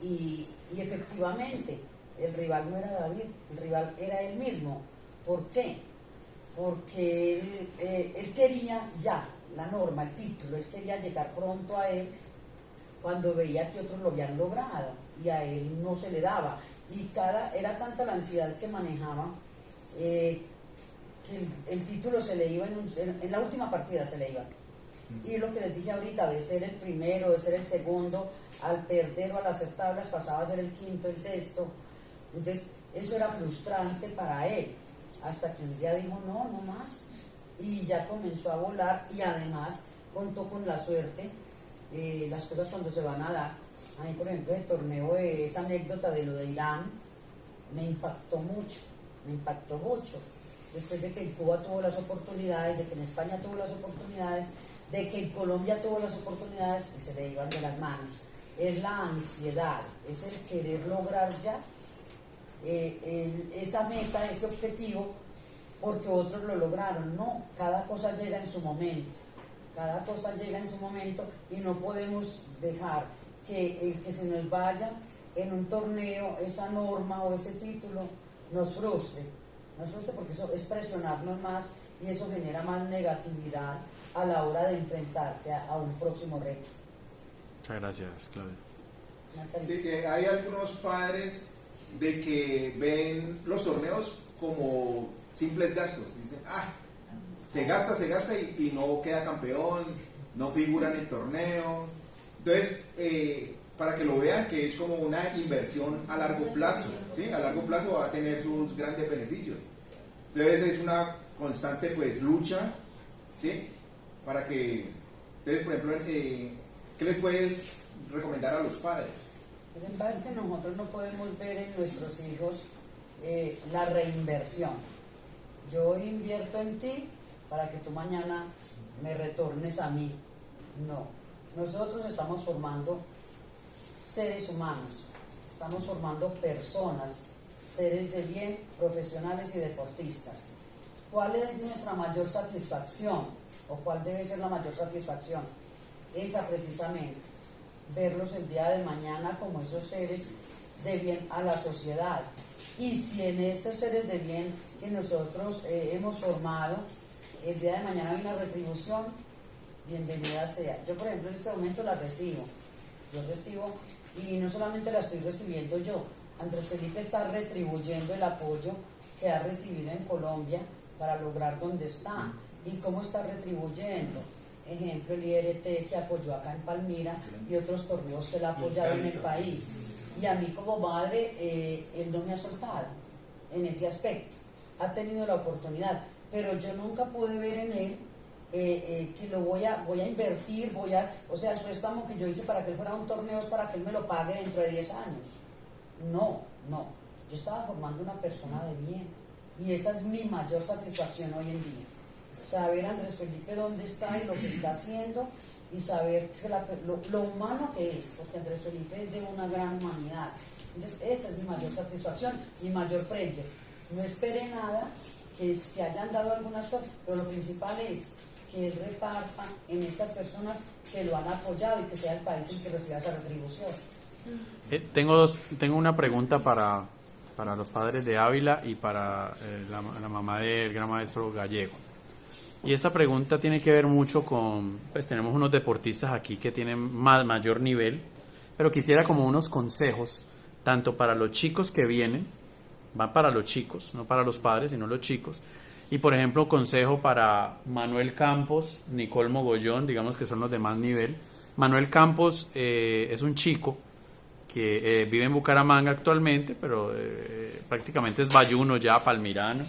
Y efectivamente, el rival no era David, el rival era él mismo. ¿Por qué? Porque él quería ya la norma, el título, él quería llegar pronto a él cuando veía que otros lo habían logrado y a él no se le daba. Y era tanta la ansiedad que manejaba, que el título se le iba en la última partida se le iba. Y lo que les dije ahorita, de ser el primero, de ser el segundo, al perder o al hacer tablas pasaba a ser el quinto, el sexto. Entonces eso era frustrante para él, hasta que un día dijo no más, y ya comenzó a volar. Y además contó con la suerte, las cosas cuando se van a dar. A mí, por ejemplo, el torneo, esa anécdota de lo de Irán me impactó mucho, después de que en Cuba tuvo las oportunidades, de que en España tuvo las oportunidades, de que en Colombia tuvo las oportunidades y se le iban de las manos. Es la ansiedad, es el querer lograr ya esa meta, ese objetivo, porque otros lo lograron. No, cada cosa llega en su momento, cada cosa llega en su momento y no podemos dejar que el que se nos vaya en un torneo, esa norma o ese título, nos frustre porque eso es presionarnos más y eso genera más negatividad a la hora de enfrentarse a un próximo reto. Muchas gracias, Claudia. De que hay algunos padres de que ven los torneos como simples gastos. Dicen, se gasta y no queda campeón, no figura en el torneo. Entonces, para que lo vean que es como una inversión a largo plazo, ¿sí? A largo plazo va a tener sus grandes beneficios. Entonces es una constante pues lucha, ¿sí? Para que, entonces por ejemplo, ¿qué les puedes recomendar a los padres? Lo que pasa es que nosotros no podemos ver en nuestros hijos la reinversión. Yo invierto en ti para que tú mañana me retornes a mí. No, nosotros estamos formando seres humanos, estamos formando personas, seres de bien, profesionales y deportistas. ¿Cuál es nuestra mayor satisfacción? ¿O cuál debe ser la mayor satisfacción? Esa precisamente, verlos el día de mañana como esos seres de bien a la sociedad. Y si en esos seres de bien que nosotros hemos formado, el día de mañana hay una retribución, bienvenida sea. Yo, por ejemplo, en este momento la recibo. Yo recibo, y no solamente la estoy recibiendo yo, Andrés Felipe está retribuyendo el apoyo que ha recibido en Colombia para lograr donde está. ¿Y cómo está retribuyendo? Ejemplo, el IRT que apoyó acá en Palmira y otros torneos que él ha apoyado en el país. Y a mí como madre, él no me ha soltado en ese aspecto. Ha tenido la oportunidad, pero yo nunca pude ver en él que lo voy a invertir, o sea, el préstamo que yo hice para que él fuera a un torneo es para que él me lo pague dentro de 10 años. No, yo estaba formando una persona de bien y esa es mi mayor satisfacción hoy en día. Saber Andrés Felipe dónde está y lo que está haciendo y saber que lo humano que es, porque Andrés Felipe es de una gran humanidad. Entonces esa es mi mayor satisfacción, mi mayor premio. No espere nada, que se hayan dado algunas cosas, pero lo principal es que él reparta en estas personas que lo han apoyado y que sea el país el que reciba esa retribución. Tengo una pregunta para los padres de Ávila y para la mamá del gran maestro Gallego. Y esta pregunta tiene que ver mucho con, pues tenemos unos deportistas aquí que tienen mayor nivel, pero quisiera como unos consejos, tanto para los chicos que vienen, van para los chicos, no para los padres, sino los chicos. Y por ejemplo, consejo para Manuel Campos, Nicole Mogollón, digamos que son los de más nivel. Manuel Campos es un chico que vive en Bucaramanga actualmente, pero prácticamente es bayuno ya, palmirano.